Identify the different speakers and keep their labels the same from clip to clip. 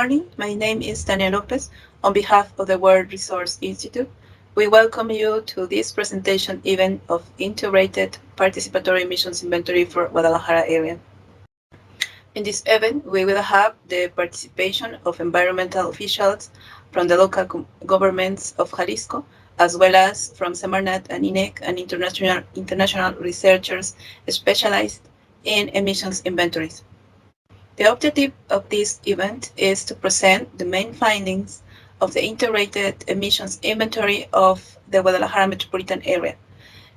Speaker 1: morning. My name is Tania Lopez. On behalf of the World Resource Institute, we welcome you to this presentation event of Integrated Participatory Emissions Inventory for Guadalajara area. In this event, we will have the participation of environmental officials from the local governments of Jalisco, as well as from Semarnat and INEC and international researchers specialized in emissions inventories. The objective of this event is to present the main findings of the integrated emissions inventory of the Guadalajara metropolitan area,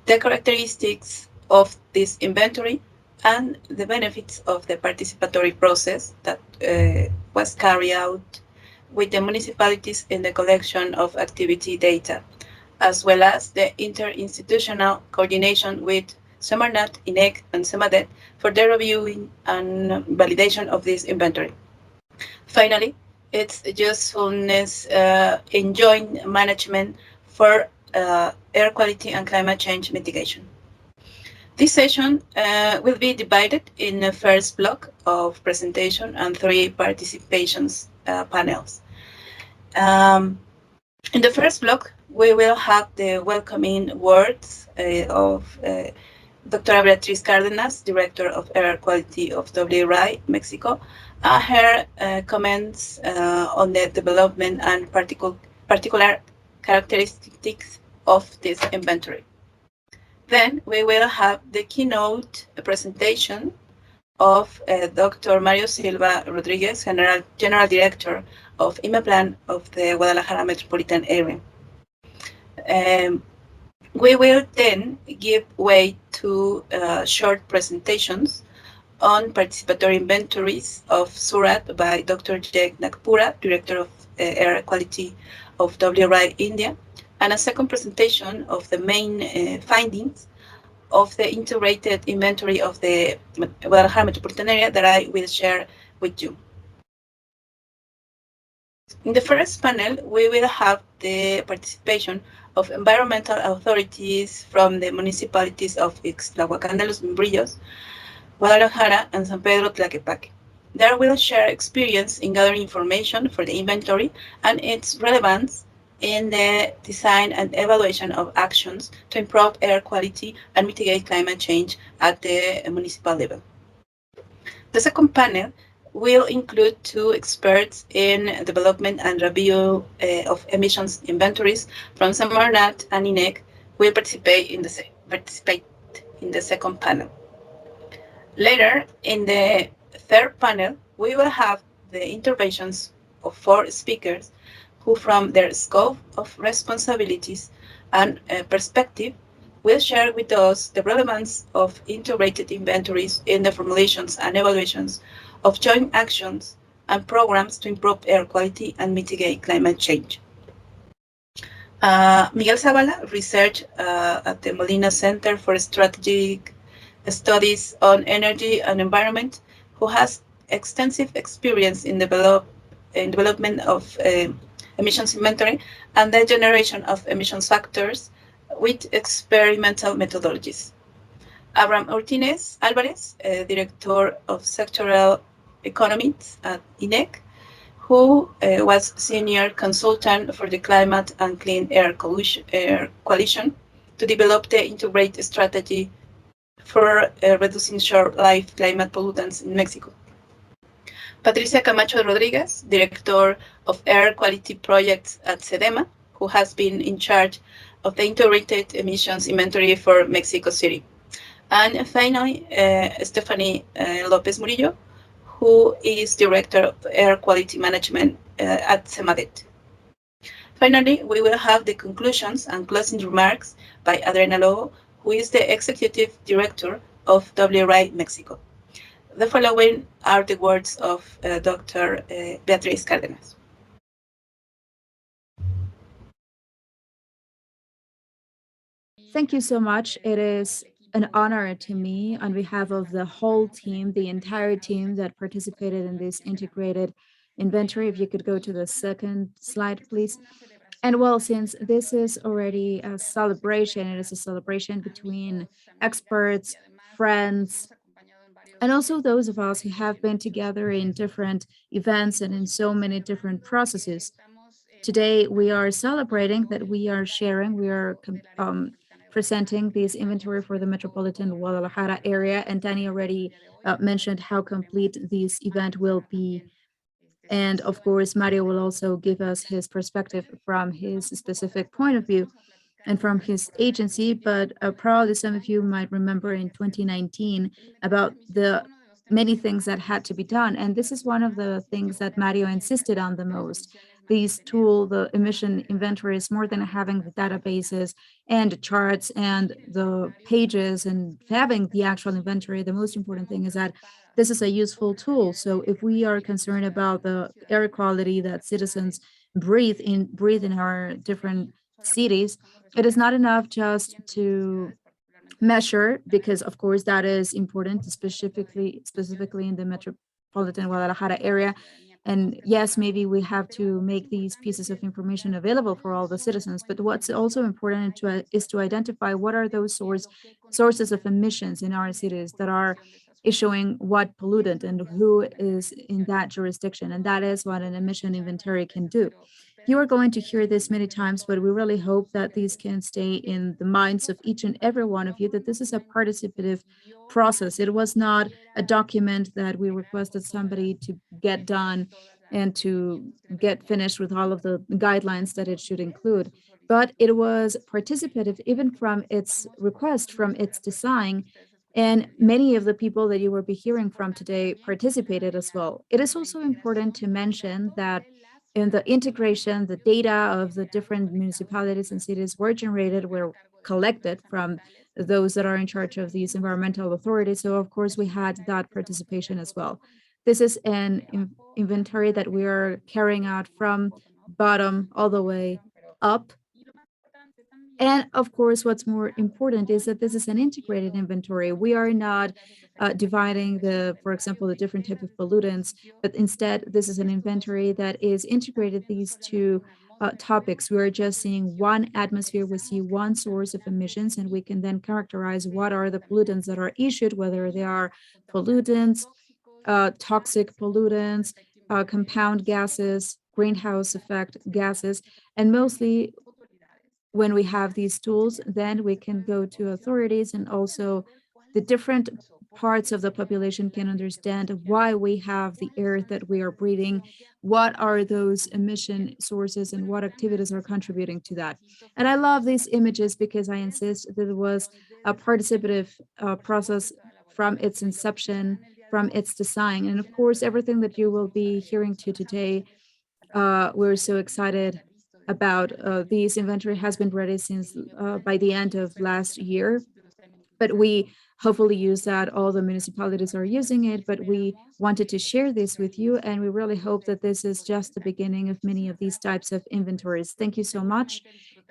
Speaker 1: the characteristics of this inventory, and the benefits of the participatory process that was carried out with the municipalities in the collection of activity data, as well as the interinstitutional coordination with Semarnat, INEC, and SEMADET for the reviewing and validation of this inventory. Finally, its usefulness in joint management for air quality and climate change mitigation. This session will be divided in a first block of presentation and three participations panels. In the first block, we will have the welcoming words of Dr. Beatriz Cárdenas, Director of Air Quality of WRI Mexico, her comments on the development and particular characteristics of this inventory. Then we will have the keynote presentation of Dr. Mario Silva Rodriguez, General Director of IMEPLAN of the Guadalajara metropolitan area. We will then give way to short presentations on participatory inventories of Surat by Dr. Jay Nagpura, Director of Air Quality of WRI India, and a second presentation of the main findings of the integrated inventory of the Guadalajara metropolitan area that I will share with you. In the first panel, we will have the participation of environmental authorities from the municipalities of Ixtlahuacán de los Membrillos, Guadalajara, and San Pedro Tlaquepaque. They will share experience in gathering information for the inventory and its relevance in the design and evaluation of actions to improve air quality and mitigate climate change at the municipal level. The second panel will include two experts in development and review of emissions inventories from Semarnat and INEC will participate in the second panel. Later, in the third panel, we will have the interventions of four speakers who, from their scope of responsibilities and perspective, will share with us the relevance of integrated inventories in the formulations and evaluations of joint actions and programs to improve air quality and mitigate climate change. Miguel Zavala, research at the Molina Center for Strategic Studies on Energy and Environment, who has extensive experience in development of emissions inventory and the generation of emissions factors with experimental methodologies. Abraham Ortiz Alvarez, Director of Sectoral Economics at INEC, who was Senior Consultant for the Climate and Clean Air Coalition to develop the integrated strategy for reducing short-life climate pollutants in Mexico. Patricia Camacho Rodriguez, Director of Air Quality Projects at SEDEMA, who has been in charge of the integrated emissions inventory for Mexico City. And finally, Stephanie Lopez Murillo, who is Director of Air Quality Management at SEMADET. Finally, we will have the conclusions and closing remarks by Adriana Lobo, who is the Executive Director of WRI Mexico. The following are the words of Dr. Beatriz Cárdenas.
Speaker 2: Thank you so much. It is an honor to me on behalf of the whole team, the entire team that participated in this integrated inventory. If you could go to the second slide, please. And well, since this is already a celebration, it is a celebration between experts, friends, And also those of us who have been together in different events and in so many different processes. Today, we are celebrating that we are sharing, we are presenting this inventory for the metropolitan Guadalajara area. And Danny already mentioned how complete this event will be. And of course, Mario will also give us his perspective from his specific point of view and from his agency. But probably some of you might remember in 2019 about the many things that had to be done. And this is one of the things that Mario insisted on the most. These tool, the emission inventory, is more than having the databases and charts and the pages and having the actual inventory. The most important thing is that this is a useful tool. So if we are concerned about the air quality that citizens breathe in our different cities, it is not enough just to measure, because of course that is important, specifically in the metropolitan Guadalajara area. And yes, maybe we have to make these pieces of information available for all the citizens, but what's also important is to identify what are those sources of emissions in our cities that are issuing what pollutant and who is in that jurisdiction. And that is what an emission inventory can do. You are going to hear this many times, but we really hope that these can stay in the minds of each and every one of you, that this is a participative process. It was not a document that we requested somebody to get done and to get finished with all of the guidelines that it should include, but it was participative even from its request, from its design. And many of the people that you will be hearing from today participated as well. It is also important to mention that in the integration, the data of the different municipalities and cities were collected from those that are in charge of these environmental authorities. So of course we had that participation as well. This is an inventory that we are carrying out from bottom all the way up. And of course, what's more important is that this is an integrated inventory. We are not dividing for example, the different type of pollutants, but instead, this is an inventory that is integrated these two topics. We are just seeing one atmosphere, we see one source of emissions, and we can then characterize what are the pollutants that are issued, whether they are pollutants, toxic pollutants, compound gases, greenhouse effect gases, and mostly when we have these tools, then we can go to authorities, and also the different parts of the population can understand why we have the air that we are breathing, what are those emission sources, and what activities are contributing to that. And I love these images because I insist that it was a participative process from its inception, from its design. And of course, everything that you will be hearing to today, we're so excited about. This inventory has been ready since by the end of last year, but we hopefully use that all the municipalities are using it. But we wanted to share this with you, and we really hope that this is just the beginning of many of these types of inventories. Thank you so much.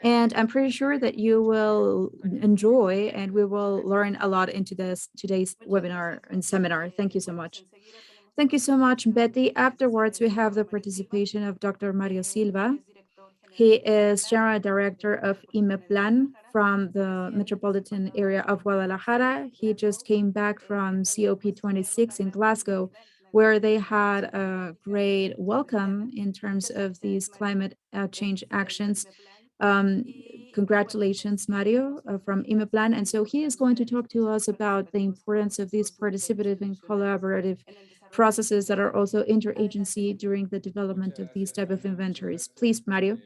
Speaker 2: And I'm pretty sure that you will enjoy and we will learn a lot into this today's webinar and seminar. Thank you so much. Thank you so much, Betty. Afterwards, we have the participation of Dr. Mario Silva. He is General Director of IMEPLAN from the metropolitan area of Guadalajara. He just came back from COP26 in Glasgow, where they had a great welcome in terms of these climate change actions. Um, Congratulations, Mario, from IMEPLAN. And so he is going to talk to us about the importance of these participative and collaborative processes that are also interagency during the development of these type of inventories. Please, Mario.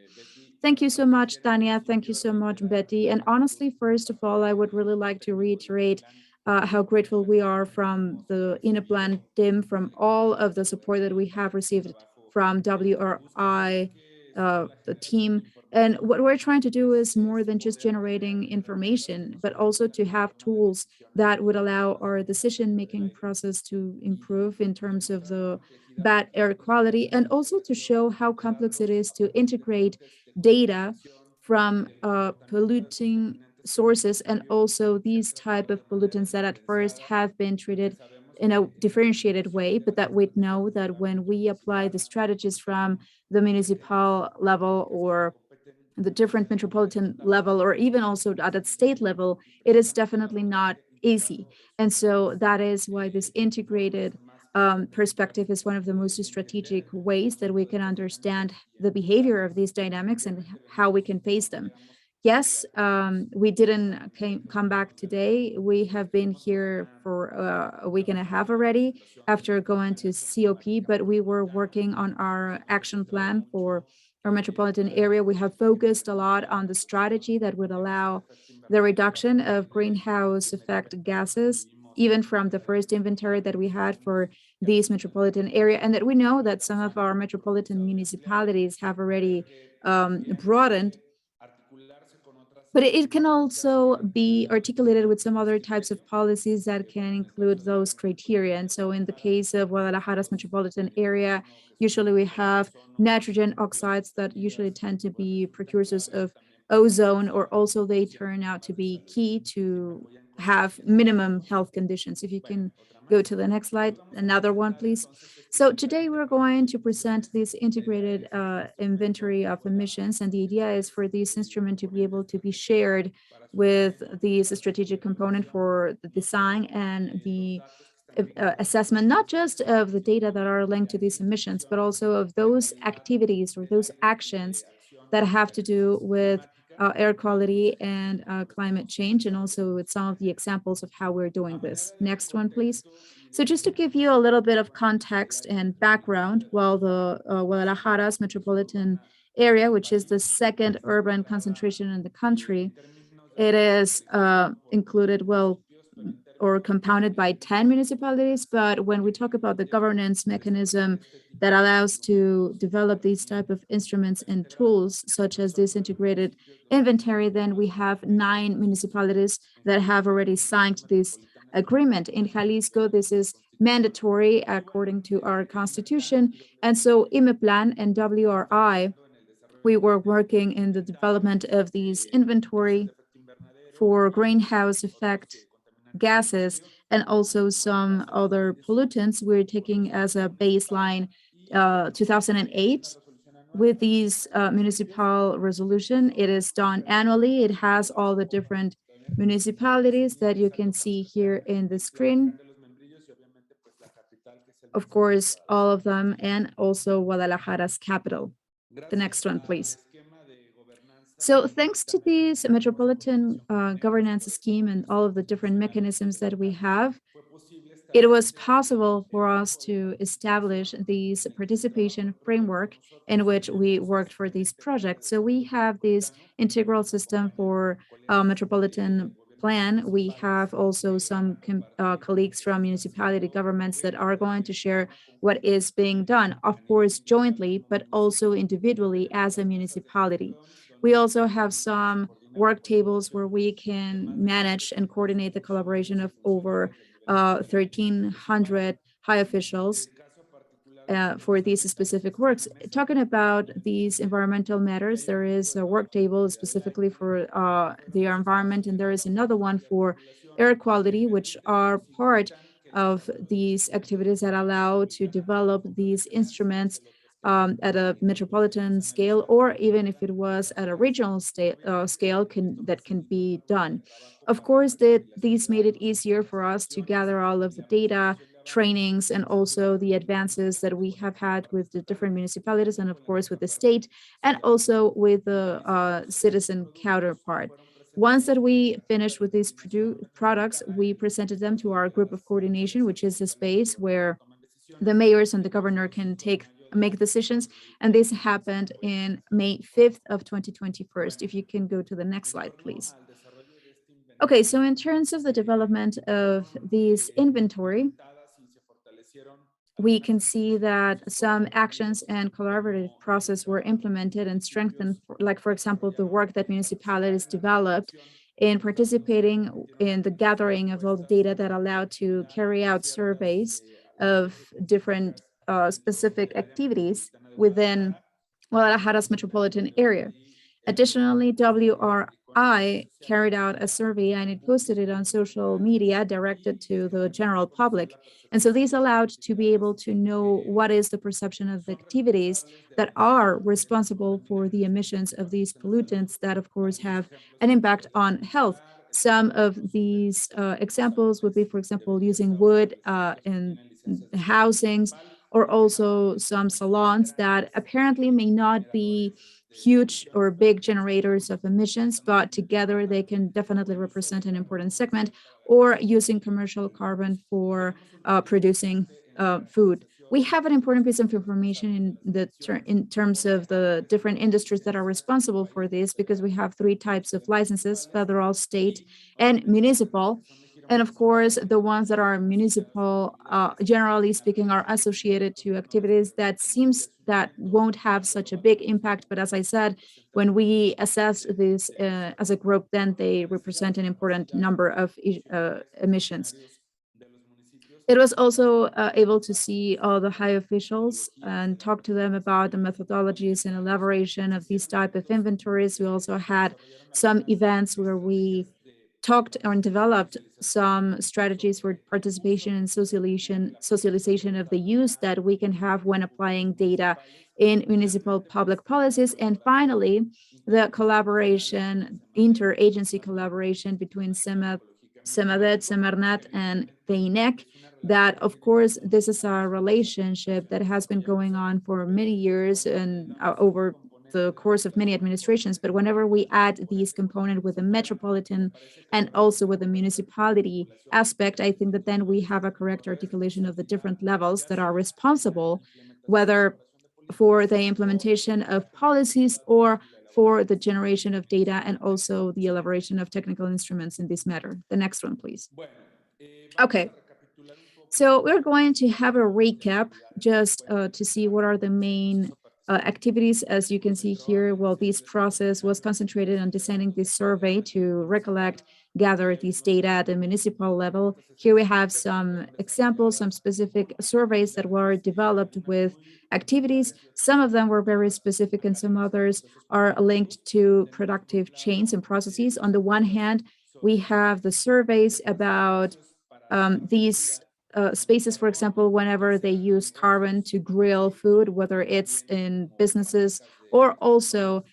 Speaker 2: Thank you so much, Tania. Thank you so much, Betty. And honestly, first of all, I would really like to reiterate how grateful we are from the INAPLAN team, from all of the support that we have received from WRI, the team. And what we're trying to do is more than just generating information, but also to have tools that would allow our decision-making process to improve in terms of the bad air quality, and also to show how complex it is to integrate data from polluting sources, and also these type of pollutants that at first have been treated in a differentiated way, but that we know that when we apply the strategies from the municipal level or the different metropolitan level, or even also at a state level, it is definitely not easy. And so that is why this integrated perspective is one of the most strategic ways that we can understand the behavior of these dynamics and how we can face them. Yes, we didn't come back today. We have been here for a week and a half already after going to COP, but we were working on our action plan for our metropolitan area. We have focused a lot on the strategy that would allow the reduction of greenhouse effect gases, even from the first inventory that we had for this metropolitan area, and that we know that some of our metropolitan municipalities have already broadened, but it can also be articulated with some other types of policies that can include those criteria. And so in the case of Guadalajara's metropolitan area, usually we have nitrogen oxides that usually tend to be precursors of ozone, or also they turn out to be key to have minimum health conditions. If you can go to the next slide, another one, please. So today we're going to present this integrated inventory of emissions, and the idea is for this instrument to be able to be shared with this strategic component for the design and the assessment, not just of the data that are linked to these emissions, but also of those activities or those actions that have to do with air quality and climate change, and also with some of the examples of how we're doing this. Next one, please. So just to give you a little bit of context and background, well, the Guadalajara's metropolitan area, which is the second urban concentration in the country, it is included, well, or compounded by 10 municipalities. But when we talk about the governance mechanism that allows to develop these type of instruments and tools, such as this integrated inventory, then we have 9 municipalities that have already signed this agreement. In Jalisco, this is mandatory according to our constitution. And so IMEPLAN and WRI, we were working in the development of these inventory for greenhouse effect gases and also some other pollutants. We're taking as a baseline 2008 with these municipal resolution. It is done annually. It has all the different municipalities that you can see here in the screen. Of course, all of them, and also Guadalajara's capital. The next one, please. So thanks to this metropolitan governance scheme and all of the different mechanisms that we have, it was possible for us to establish this participation framework in which we worked for these projects. So we have this integral system for metropolitan plan. We have also some colleagues from municipality governments that are going to share what is being done, of course, jointly, but also individually as a municipality. We also have some work tables where we can manage and coordinate the collaboration of over 1,300 high officials for these specific works. Talking about these environmental matters, there is a work table specifically for the environment, and there is another one for air quality, which are part of these activities that allow to develop these instruments at a metropolitan scale, or even if it was at a regional scale, that can be done. Of course, these made it easier for us to gather all of the data, trainings, and also the advances that we have had with the different municipalities, and of course with the state, and also with the citizen counterpart. Once that we finished with these products, we presented them to our group of coordination, which is a space where the mayors and the governor can make decisions. And this happened in May 5th of 2021. If you can go to the next slide, please. Okay, so in terms of the development of this inventory, we can see that some actions and collaborative process were implemented and strengthened, like, for example, the work that municipalities developed in participating in the gathering of all the data that allowed to carry out surveys of different specific activities within Guadalajara's metropolitan area. Additionally, WRI carried out a survey and it posted it on social media directed to the general public. And so these allowed to be able to know what is the perception of the activities that are responsible for the emissions of these pollutants that, of course, have an impact on health. Some of these examples would be, for example, using wood in housings, or also some salons that apparently may not be huge or big generators of emissions, but together they can definitely represent an important segment, or using commercial carbon for producing food. We have an important piece of information in terms of the different industries that are responsible for this, because we have three types of licenses: federal, state, and municipal. And of course, the ones that are municipal, generally speaking, are associated to activities that seems that won't have such a big impact. But as I said, when we assess this as a group, then they represent an important number of emissions. It was also able to see all the high officials and talk to them about the methodologies and elaboration of these type of inventories. We also had some events where we talked and developed some strategies for participation and socialization of the use that we can have when applying data in municipal public policies. And finally, the collaboration, interagency collaboration between SEMADET, SEMARNAT, and the INEC. That, of course, this is a relationship that has been going on for many years and over the course of many administrations. But whenever we add these components with the metropolitan and also with the municipality aspect, I think that then we have a correct articulation of the different levels that are responsible, whether for the implementation of policies or for the generation of data and also the elaboration of technical instruments in this matter. The next one, please. Okay, so we're going to have a recap just to see what are the main activities. As you can see here, well, this process was concentrated on designing this survey to recollect, gather these data at the municipal level. Here we have some examples, some specific surveys that were developed with activities. Some of them were very specific and some others are linked to productive chains and processes. On the one hand, we have the surveys about these spaces, for example, whenever they use carbon to grill food, whether it's in businesses or also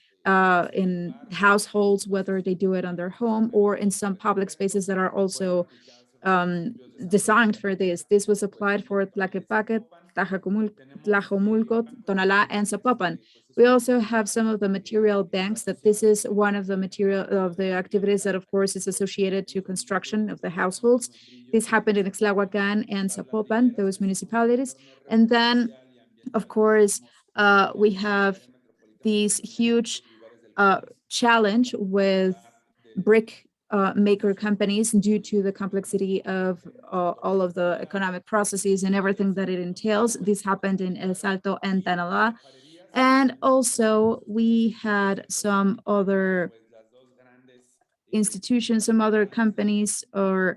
Speaker 2: in households, whether they do it on their home or in some public spaces that are also um, designed for this. This was applied for Tlaquepaque, Tlajomulco, Tonalá, and Zapopan. We also have some of the material banks that this is one of the material of the activities that, of course, is associated to construction of the households. This happened in Ixtlahuacan and Zapopan, those municipalities. And then, of course, we have these huge challenge with brick maker companies due to the complexity of all of the economic processes and everything that it entails. This happened in El Salto and Tanala. And also, we had some other institutions, some other companies or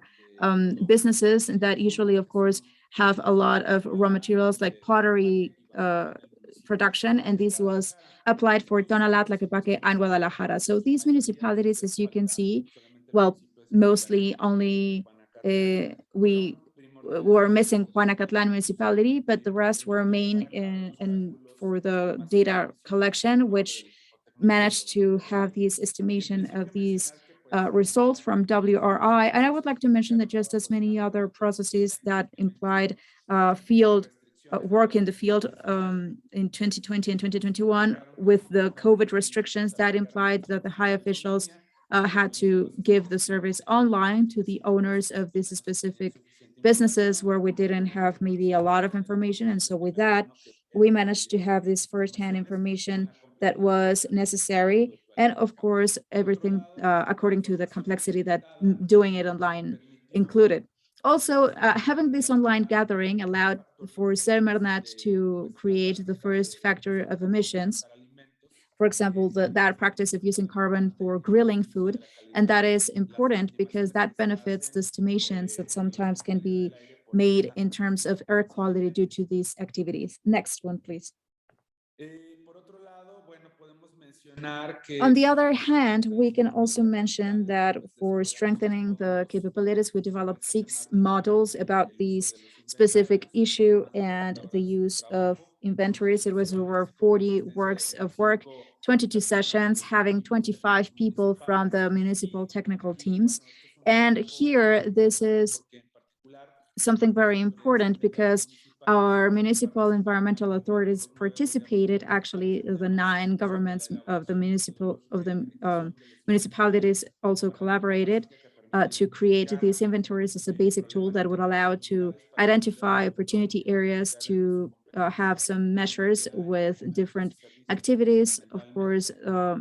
Speaker 2: businesses that usually, of course, have a lot of raw materials like pottery production, and this was applied for Tonalá, Tlaquepaque, and Guadalajara. So these municipalities, as you can see, well, mostly only we were missing Juanacatlan municipality, but the rest were main in for the data collection, which managed to have this estimation of these results from WRI. And I would like to mention that just as many other processes that implied field work in the field in 2020 and 2021 with the COVID restrictions, that implied that the high officials had to give the service online to the owners of these specific businesses where we didn't have maybe a lot of information. And so with that, we managed to have this firsthand information that was necessary. And of course, everything according to the complexity that doing it online included. Also, having this online gathering allowed for Semarnat to create the first factor of emissions. For example, that practice of using carbon for grilling food. And that is important because that benefits the estimations that sometimes can be made in terms of air quality due to these activities. Next one, please. On the other hand, we can also mention that for strengthening the capabilities, we developed 6 models about this specific issue and the use of inventories. It was over 40 works of work, 22 sessions, having 25 people from the municipal technical teams. And here, this is something very important because our municipal environmental authorities participated. Actually, the nine governments of the municipalities also collaborated to create these inventories as a basic tool that would allow to identify opportunity areas to have some measures with different activities, of course,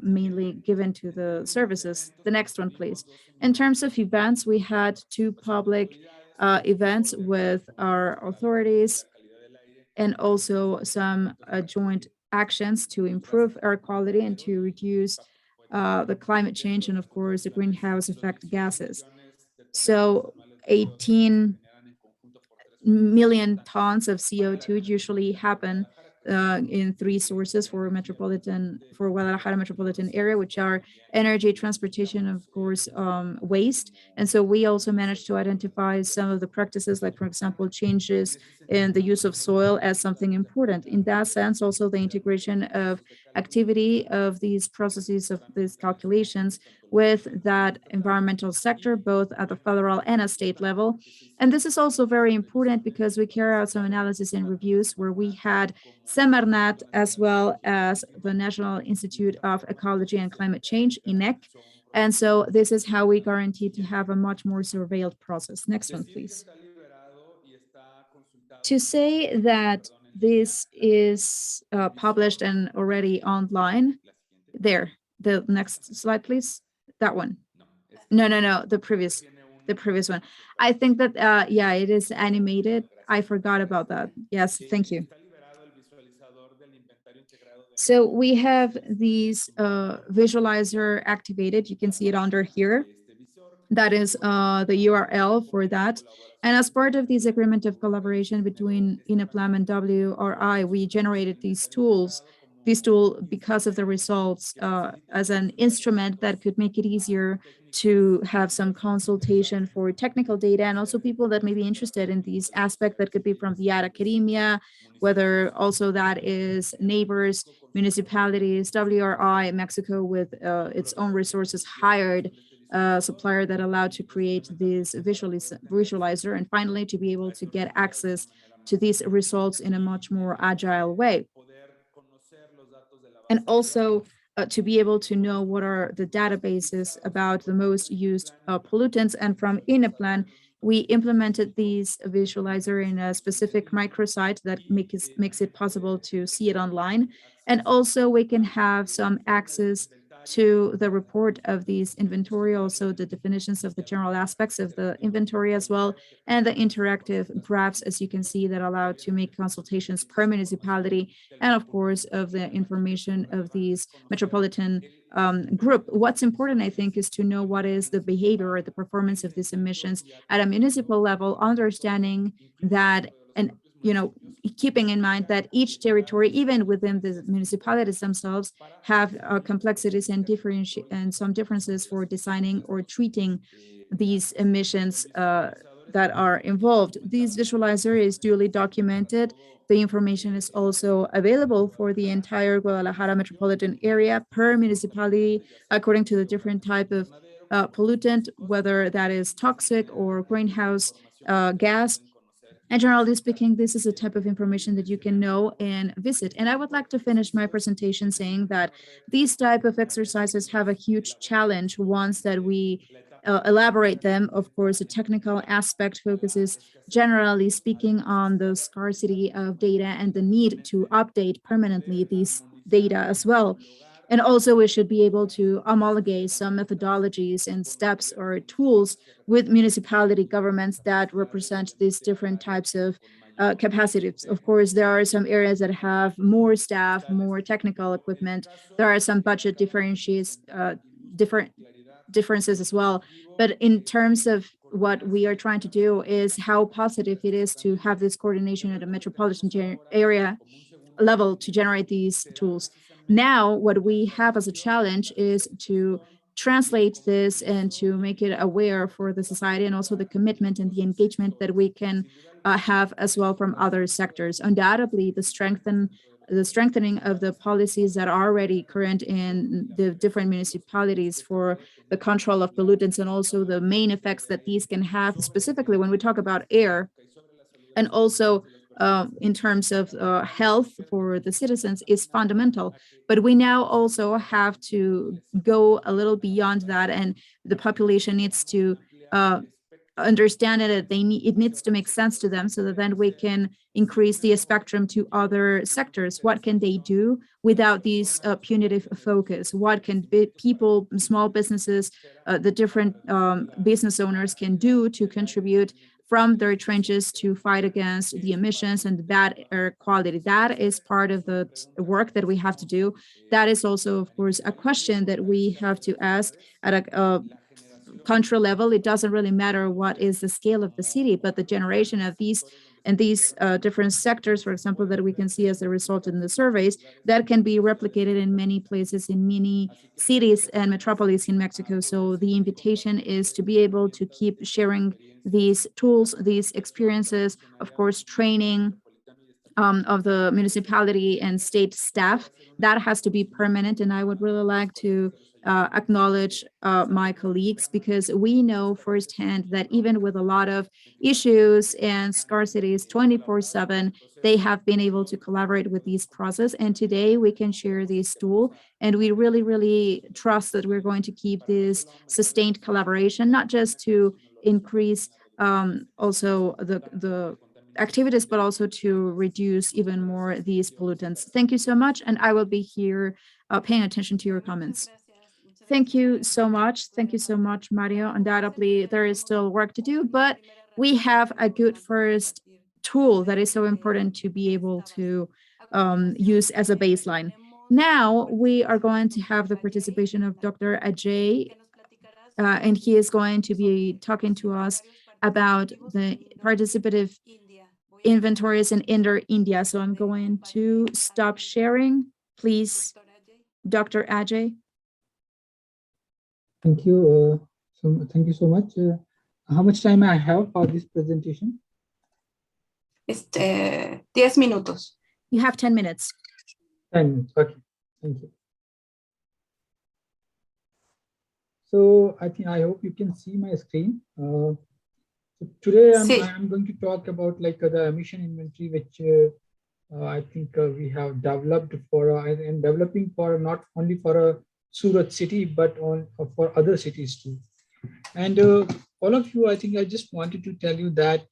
Speaker 2: mainly given to the services. The next one, please. In terms of events, we had two public events with our authorities and also some joint actions to improve air quality and to reduce the climate change and, of course, the greenhouse effect gases. So 18 million tons of CO2 usually happen in three sources for Guadalajara metropolitan area, which are energy, transportation, of course, waste. And so we also managed to identify some of the practices, like, for example, changes in the use of soil as something important. In that sense, also the integration of activity of these processes of these calculations with that environmental sector, both at the federal and a state level. And this is also very important because we carry out some analysis and reviews where we had Semarnat as well as the National Institute of Ecology and Climate Change, INEC. And so this is how we guarantee to have a much more surveilled process. Next one, please. To say that this is published and already online, there, the next slide, please. That one. No, the previous one. I think that yeah, it is animated. I forgot about that. Yes, thank you. So we have these visualizer activated. You can see it under here. That is the URL for that. And as part of this agreement of collaboration between INEPLAM and WRI, we generated these tools, this tool because of the results as an instrument that could make it easier to have some consultation for technical data and also people that may be interested in these aspects that could be from the academia, whether also that is neighbors, municipalities, WRI, Mexico with its own resources hired supplier that allowed to create this visualizer and finally to be able to get access to these results in a much more agile way. And also to be able to know what are the databases about the most used pollutants. And from Ineplan, we implemented these visualizer in a specific microsite that makes it possible to see it online. And also we can have some access to the report of these inventory, also the definitions of the general aspects of the inventory as well, and the interactive graphs, as you can see, that allow to make consultations per municipality, and of course, of the information of these metropolitan group. What's important, I think, is to know what is the behavior or the performance of these emissions at a municipal level, understanding that, and keeping in mind that each territory, even within the municipalities themselves, have complexities and some differences for designing or treating these emissions that are involved. This visualizer is duly documented. The information is also available for the entire Guadalajara metropolitan area per municipality, according to the different type of pollutant, whether that is toxic or greenhouse gas. And generally speaking, this is a type of information that you can know and visit. And I would like to finish my presentation saying that these type of exercises have a huge challenge once that we elaborate them. Of course, the technical aspect focuses, generally speaking, on the scarcity of data and the need to update permanently these data as well. And also we should be able to homologate some methodologies and steps or tools with municipality governments that represent these different types of capacities. Of course, there are some areas that have more staff, more technical equipment. There are some budget different differences as well. But in terms of what we are trying to do is how positive it is to have this coordination at a metropolitan area level to generate these tools. Now, what we have as a challenge is to translate this and to make it aware for the society, and also the commitment and the engagement that we can have as well from other sectors. Undoubtedly, the strengthening of the policies that are already current in the different municipalities for the control of pollutants, and also the main effects that these can have, specifically when we talk about air, and also in terms of health for the citizens, is fundamental. But we now also have to go a little beyond that, and the population needs to uh, understand it. It needs to make sense to them, so that then we can increase the spectrum to other sectors. What can they do without these punitive focus? What can people, small businesses, the different business owners can do to contribute from their trenches to fight against the emissions and the bad air quality? That is part of the work that we have to do. That is also, of course, a question that we have to ask at a country level. It doesn't really matter what is the scale of the city, but the generation of these and these different sectors, for example, that we can see as a result in the surveys, that can be replicated in many places, in many cities and metropolis in Mexico. So the invitation is to be able to keep sharing these tools, these experiences, of course, training of the municipality and state staff. That has to be permanent. And I would really like to acknowledge my colleagues, because we know firsthand that even with a lot of issues and scarcities 24/7, they have been able to collaborate with these process. And today we can share this tool. And we really, really trust that we're going to keep this sustained collaboration, not just to increase also the activities, but also to reduce even more these pollutants. Thank you so much. And I will be here paying attention to your comments. Thank you so much. Thank you so much, Mario. Undoubtedly, there is still work to do, but we have a good first tool that is so important to be able to use as a baseline. Now we are going to have the participation of Dr. Ajay, and he is going to be talking to us about the participative inventories in India. So I'm going to stop sharing. Please, Dr. Ajay.
Speaker 3: Thank you. Thank you so much. How much time I have for this presentation?
Speaker 1: 10 minutos.
Speaker 2: You have 10 minutes.
Speaker 3: 10 minutes. Okay. Thank you. So I hope you can see my screen. So today I'm going to talk about like the emission inventory, which I think we have developed for and developing for not only for a Surat city, but for other cities too. And all of you, I think I just wanted to tell you that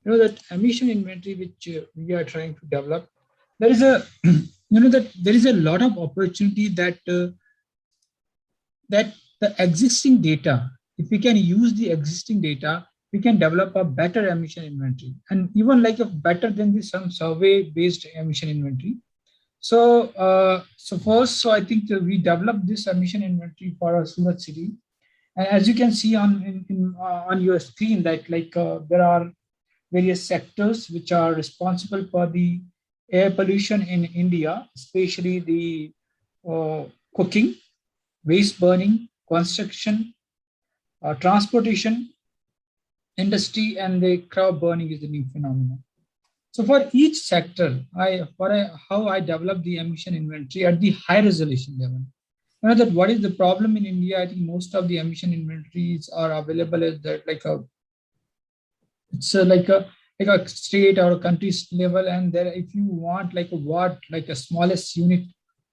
Speaker 3: that emission inventory which we are trying to develop, there is a that there is a lot of opportunity that that the existing data, if we can use the existing data, we can develop a better emission inventory, and even like a better than the some survey based emission inventory. So first, I think we developed this emission inventory for a Surat city. And as you can see on your screen, that like there are various sectors which are responsible for the air pollution in India, especially the cooking, waste burning, construction, transportation, industry, and the crop burning is the new phenomenon. So for each sector, how I develop the emission inventory at the high resolution level. That what is the problem in India? I think most of the emission inventories are available at that like a state or a country's level, and there if you want like a smallest unit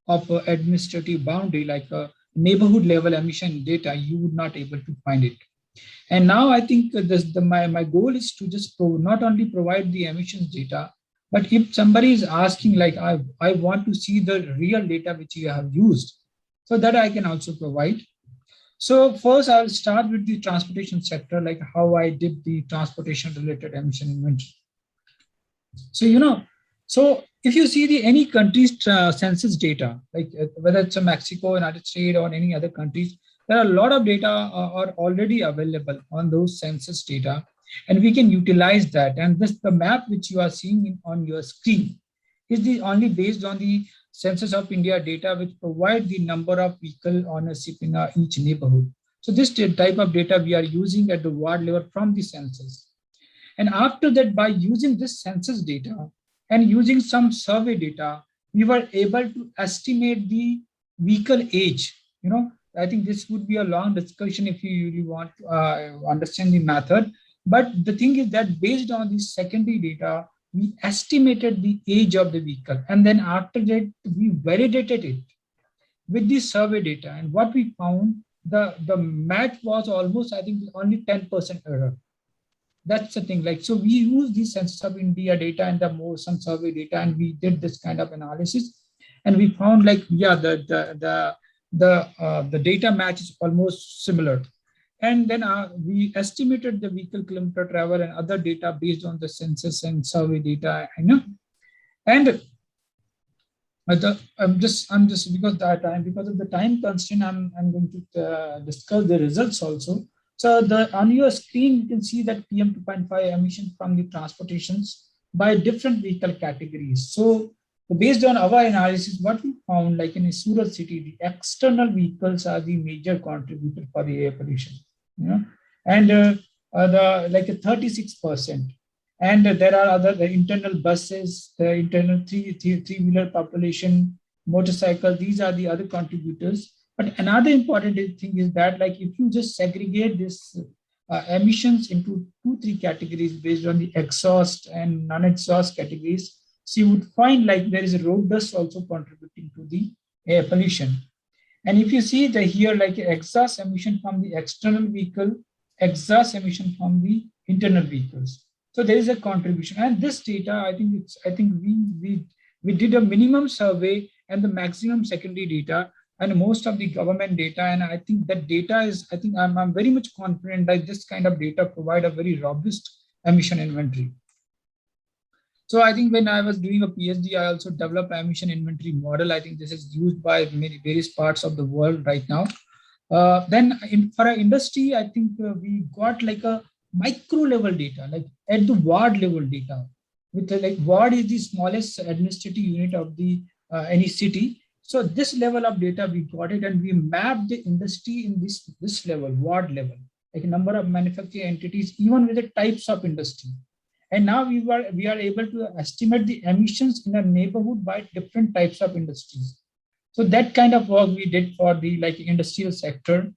Speaker 3: of administrative boundary, like a neighborhood level emission data, you would not able to find it. And now I think my goal is to just not only provide the emissions data, but if somebody is asking like I want to see the real data which you have used, so that I can also provide. So first I'll start with the transportation sector, like how I did the transportation related emission inventory. So if you see any country's census data, like whether it's a Mexico, United States, or any other countries, there are a lot of data are already available on those census data, and we can utilize that. And the map which you are seeing on your screen is only based on the Census of India data, which provide the number of vehicle ownership in each neighborhood. So this type of data we are using at the ward level from the census. And after that, by using this census data and using some survey data, we were able to estimate the vehicle age. I think this would be a long discussion if you really want to understand the method. But the thing is that based on the secondary data, we estimated the age of the vehicle. And then after that, we validated it with the survey data. And what we found, the match was almost, I think, only 10% error. That's the thing. Like, so we use the census of India data and the more some survey data, and we did this kind of analysis, and we found like, yeah, the data match is almost similar. And then we estimated the vehicle kilometer travel and other data based on the census and survey data, and I'm just because of the time constraint, I'm going to discuss the results also. So on your screen, you can see that PM 2.5 emission from the transportations by different vehicle categories. So based on our analysis, what we found, like in a Surat city, the external vehicles are the major contributor for the air pollution, and the like a 36%. And there are other the internal buses, the internal three-wheeler population, motorcycle. These are the other contributors. But another important thing is that, like, if you just segregate this emissions into three categories based on the exhaust and non-exhaust categories, so you would find like there is a road dust also contributing to the air pollution. And if you see the here, like exhaust emission from the external vehicle, exhaust emission from the internal vehicles. So there is a contribution. And this data, I think we did a minimum survey and the maximum secondary data and most of the government data. And I think that data is, I think I'm very much confident that this kind of data provide a very robust emission inventory. So I think when I was doing a PhD, I also developed an emission inventory model. I think this is used by many various parts of the world right now. For our industry, I think we got like a micro level data, like at the ward level data. With like ward is the smallest administrative unit of the any city. So this level of data we got it, and we mapped the industry in this level, ward level, like a number of manufacturing entities, even with the types of industry. And now we are able to estimate the emissions in a neighborhood by different types of industries. So that kind of work we did for the like industrial sector.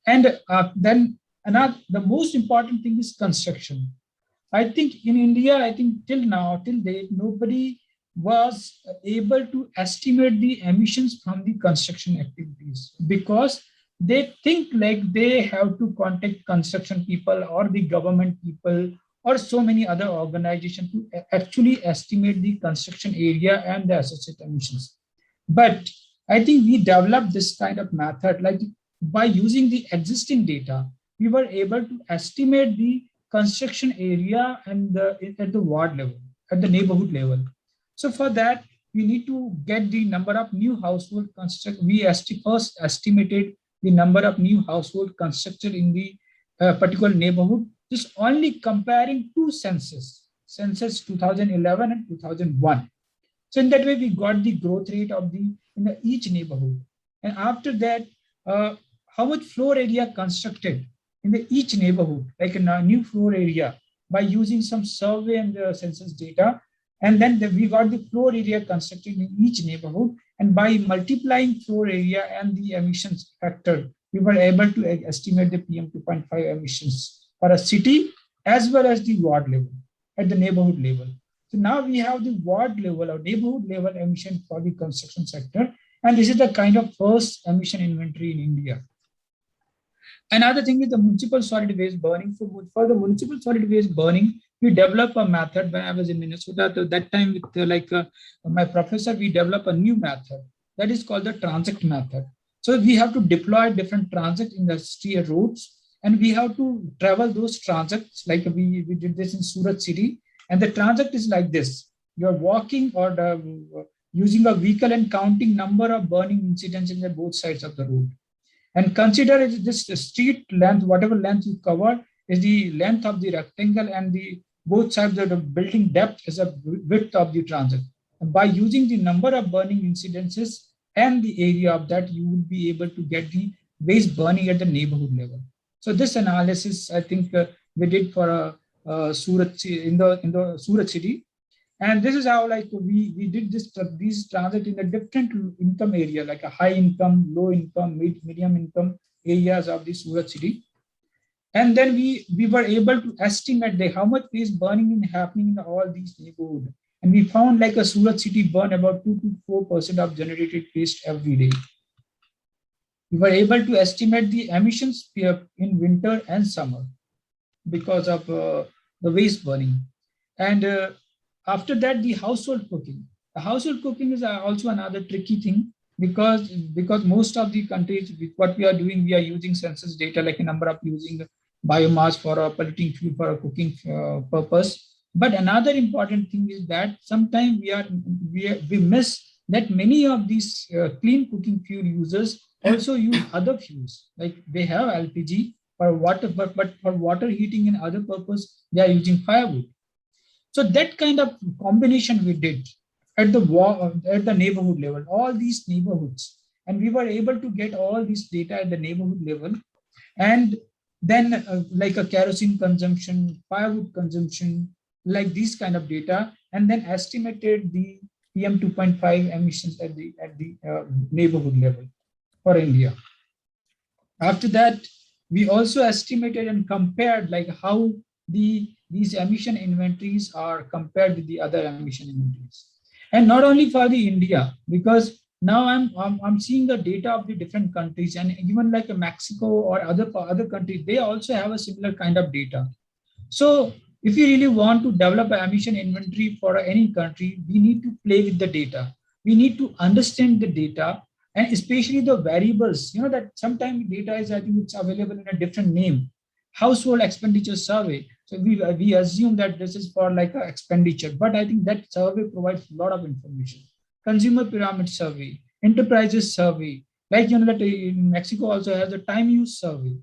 Speaker 3: And then the most important thing is construction. I think in India, I think till now, till date, nobody was able to estimate the emissions from the construction activities because they think like they have to contact construction people or the government people or so many other organizations to actually estimate the construction area and the associated emissions. But I think we developed this kind of method, like by using the existing data, we were able to estimate the construction area and at the ward level, at the neighborhood level. So for that, we need to get the number of new household construct. We first estimated the number of new household constructed in the particular neighborhood, just only comparing two census 2011 and 2001. So in that way, we got the growth rate of each neighborhood. And after that, how much floor area constructed in each neighborhood, like a new floor area, by using some survey and the census data. And then we got the floor area constructed in each neighborhood. And by multiplying floor area and the emissions factor, we were able to estimate the PM 2.5 emissions for a city as well as the ward level, at the neighborhood level. So now we have the ward level or neighborhood level emission for the construction sector. And this is the kind of first emission inventory in India. Another thing is the municipal solid waste burning. So for the municipal solid waste burning, we developed a method when I was in Minnesota. So that time with my professor, we developed a new method that is called the transit method. So we have to deploy different transit in the street roads, and we have to travel those transits. Like we did this in Surat city, and the transit is like this. You're walking or using a vehicle and counting number of burning incidents in the both sides of the road. And consider this street length, whatever length you cover is the length of the rectangle, and the both sides of the building depth is a width of the transit. By using the number of burning incidences and the area of that, you would be able to get the waste burning at the neighborhood level. So this analysis, I think, we did for Surat in the Surat city, and this is how like we did this these transit in a different income area, like a high income, low income, medium income areas of the Surat city. And then we were able to estimate the how much waste burning is happening in all these neighborhoods. And we found like a Surat city burn about 2 to 4% of generated waste every day. We were able to estimate the emissions in winter and summer because of the waste burning. And after that, the household cooking. The household cooking is also another tricky thing, because most of the countries, what we are doing, we are using census data, like a number of using biomass for a polluting fuel for a cooking purpose. But another important thing is that sometimes we miss that many of these clean cooking fuel users also use other fuels, like they have LPG for water, but for water heating and other purpose, they are using firewood. So that kind of combination we did at at the neighborhood level, all these neighborhoods, and we were able to get all this data at the neighborhood level, and then like a kerosene consumption, firewood consumption, like these kind of data, and then estimated the PM 2.5 emissions at the neighborhood level for India. After that, we also estimated and compared like how these emission inventories are compared with the other emission inventories. And not only for the India, because now I'm seeing the data of the different countries, and even like Mexico or other countries, they also have a similar kind of data. So if you really want to develop an emission inventory for any country, we need to play with the data. We need to understand the data, and especially the variables. You know that sometimes data is, I think it's available in a different name. Household expenditure survey. So we assume that this is for like a expenditure, but I think that survey provides a lot of information. Consumer pyramid survey, enterprises survey, like you know that in Mexico also has a time use survey.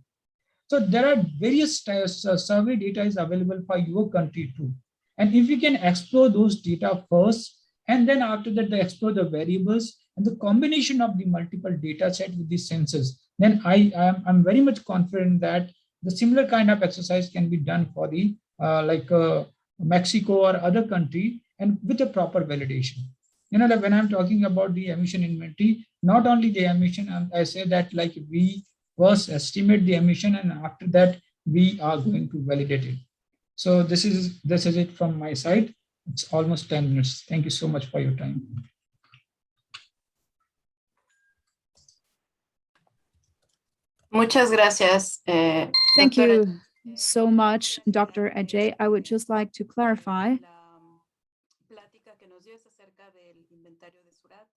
Speaker 3: So there are various survey data is available for your country too. And if we can explore those data first, and then after that they explore the variables and the combination of the multiple data set with the sensors, then I'm very much confident that the similar kind of exercise can be done for the Mexico or other country, and with a proper validation. You know that when I'm talking about the emission inventory, not only the emission, I say that like we first estimate the emission, and after that we are going to validate it. So this is it from my side. It's almost 10 minutes. Thank you so much for your time.
Speaker 1: Muchas gracias.
Speaker 2: Thank you so much, Dr. Ajay. I would just like to clarify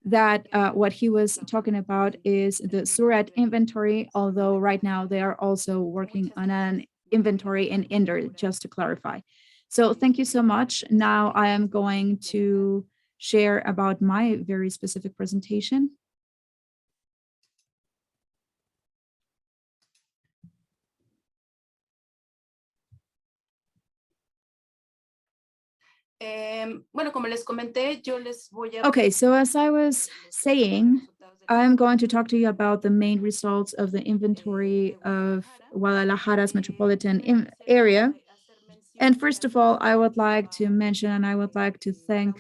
Speaker 2: that what he was talking about is the Surat inventory, although right now they are also working on an inventory in Inder, just to clarify. So thank you so much. Now I am going to share about my very specific presentation. Okay, so as I was saying, I'm going to talk to you about the main results of the inventory of Guadalajara's metropolitan area. And first of all, I would like to mention, and I would like to thank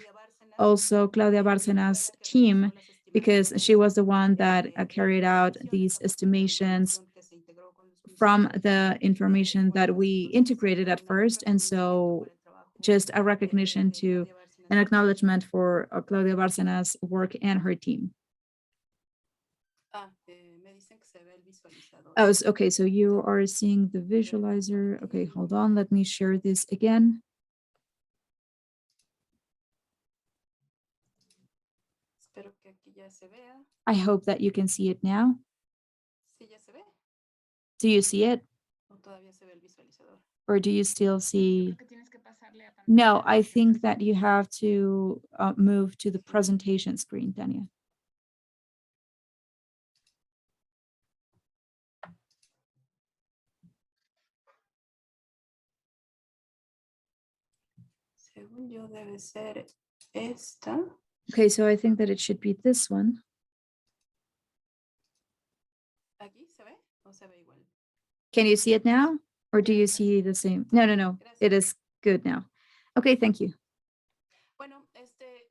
Speaker 2: also Claudia Barcena's team, because she was the one that carried out these estimations from the information that we integrated at first. And so just a recognition to an acknowledgement for Claudia Barcena's work and her team. Oh, okay, so you are seeing the visualizer. Okay, hold on, let me share this again. I hope that you can see it now. Do you see it? Or do you still see? No, I think that you have to move to the presentation screen, Tanya.
Speaker 1: Según yo debe ser esta.
Speaker 2: Okay, so I think that it should be this one.
Speaker 1: ¿Aquí se ve o se ve igual?
Speaker 2: Can you see it now? Or do you see the same? No, no, no. It is good now. Okay, thank you.
Speaker 1: Bueno,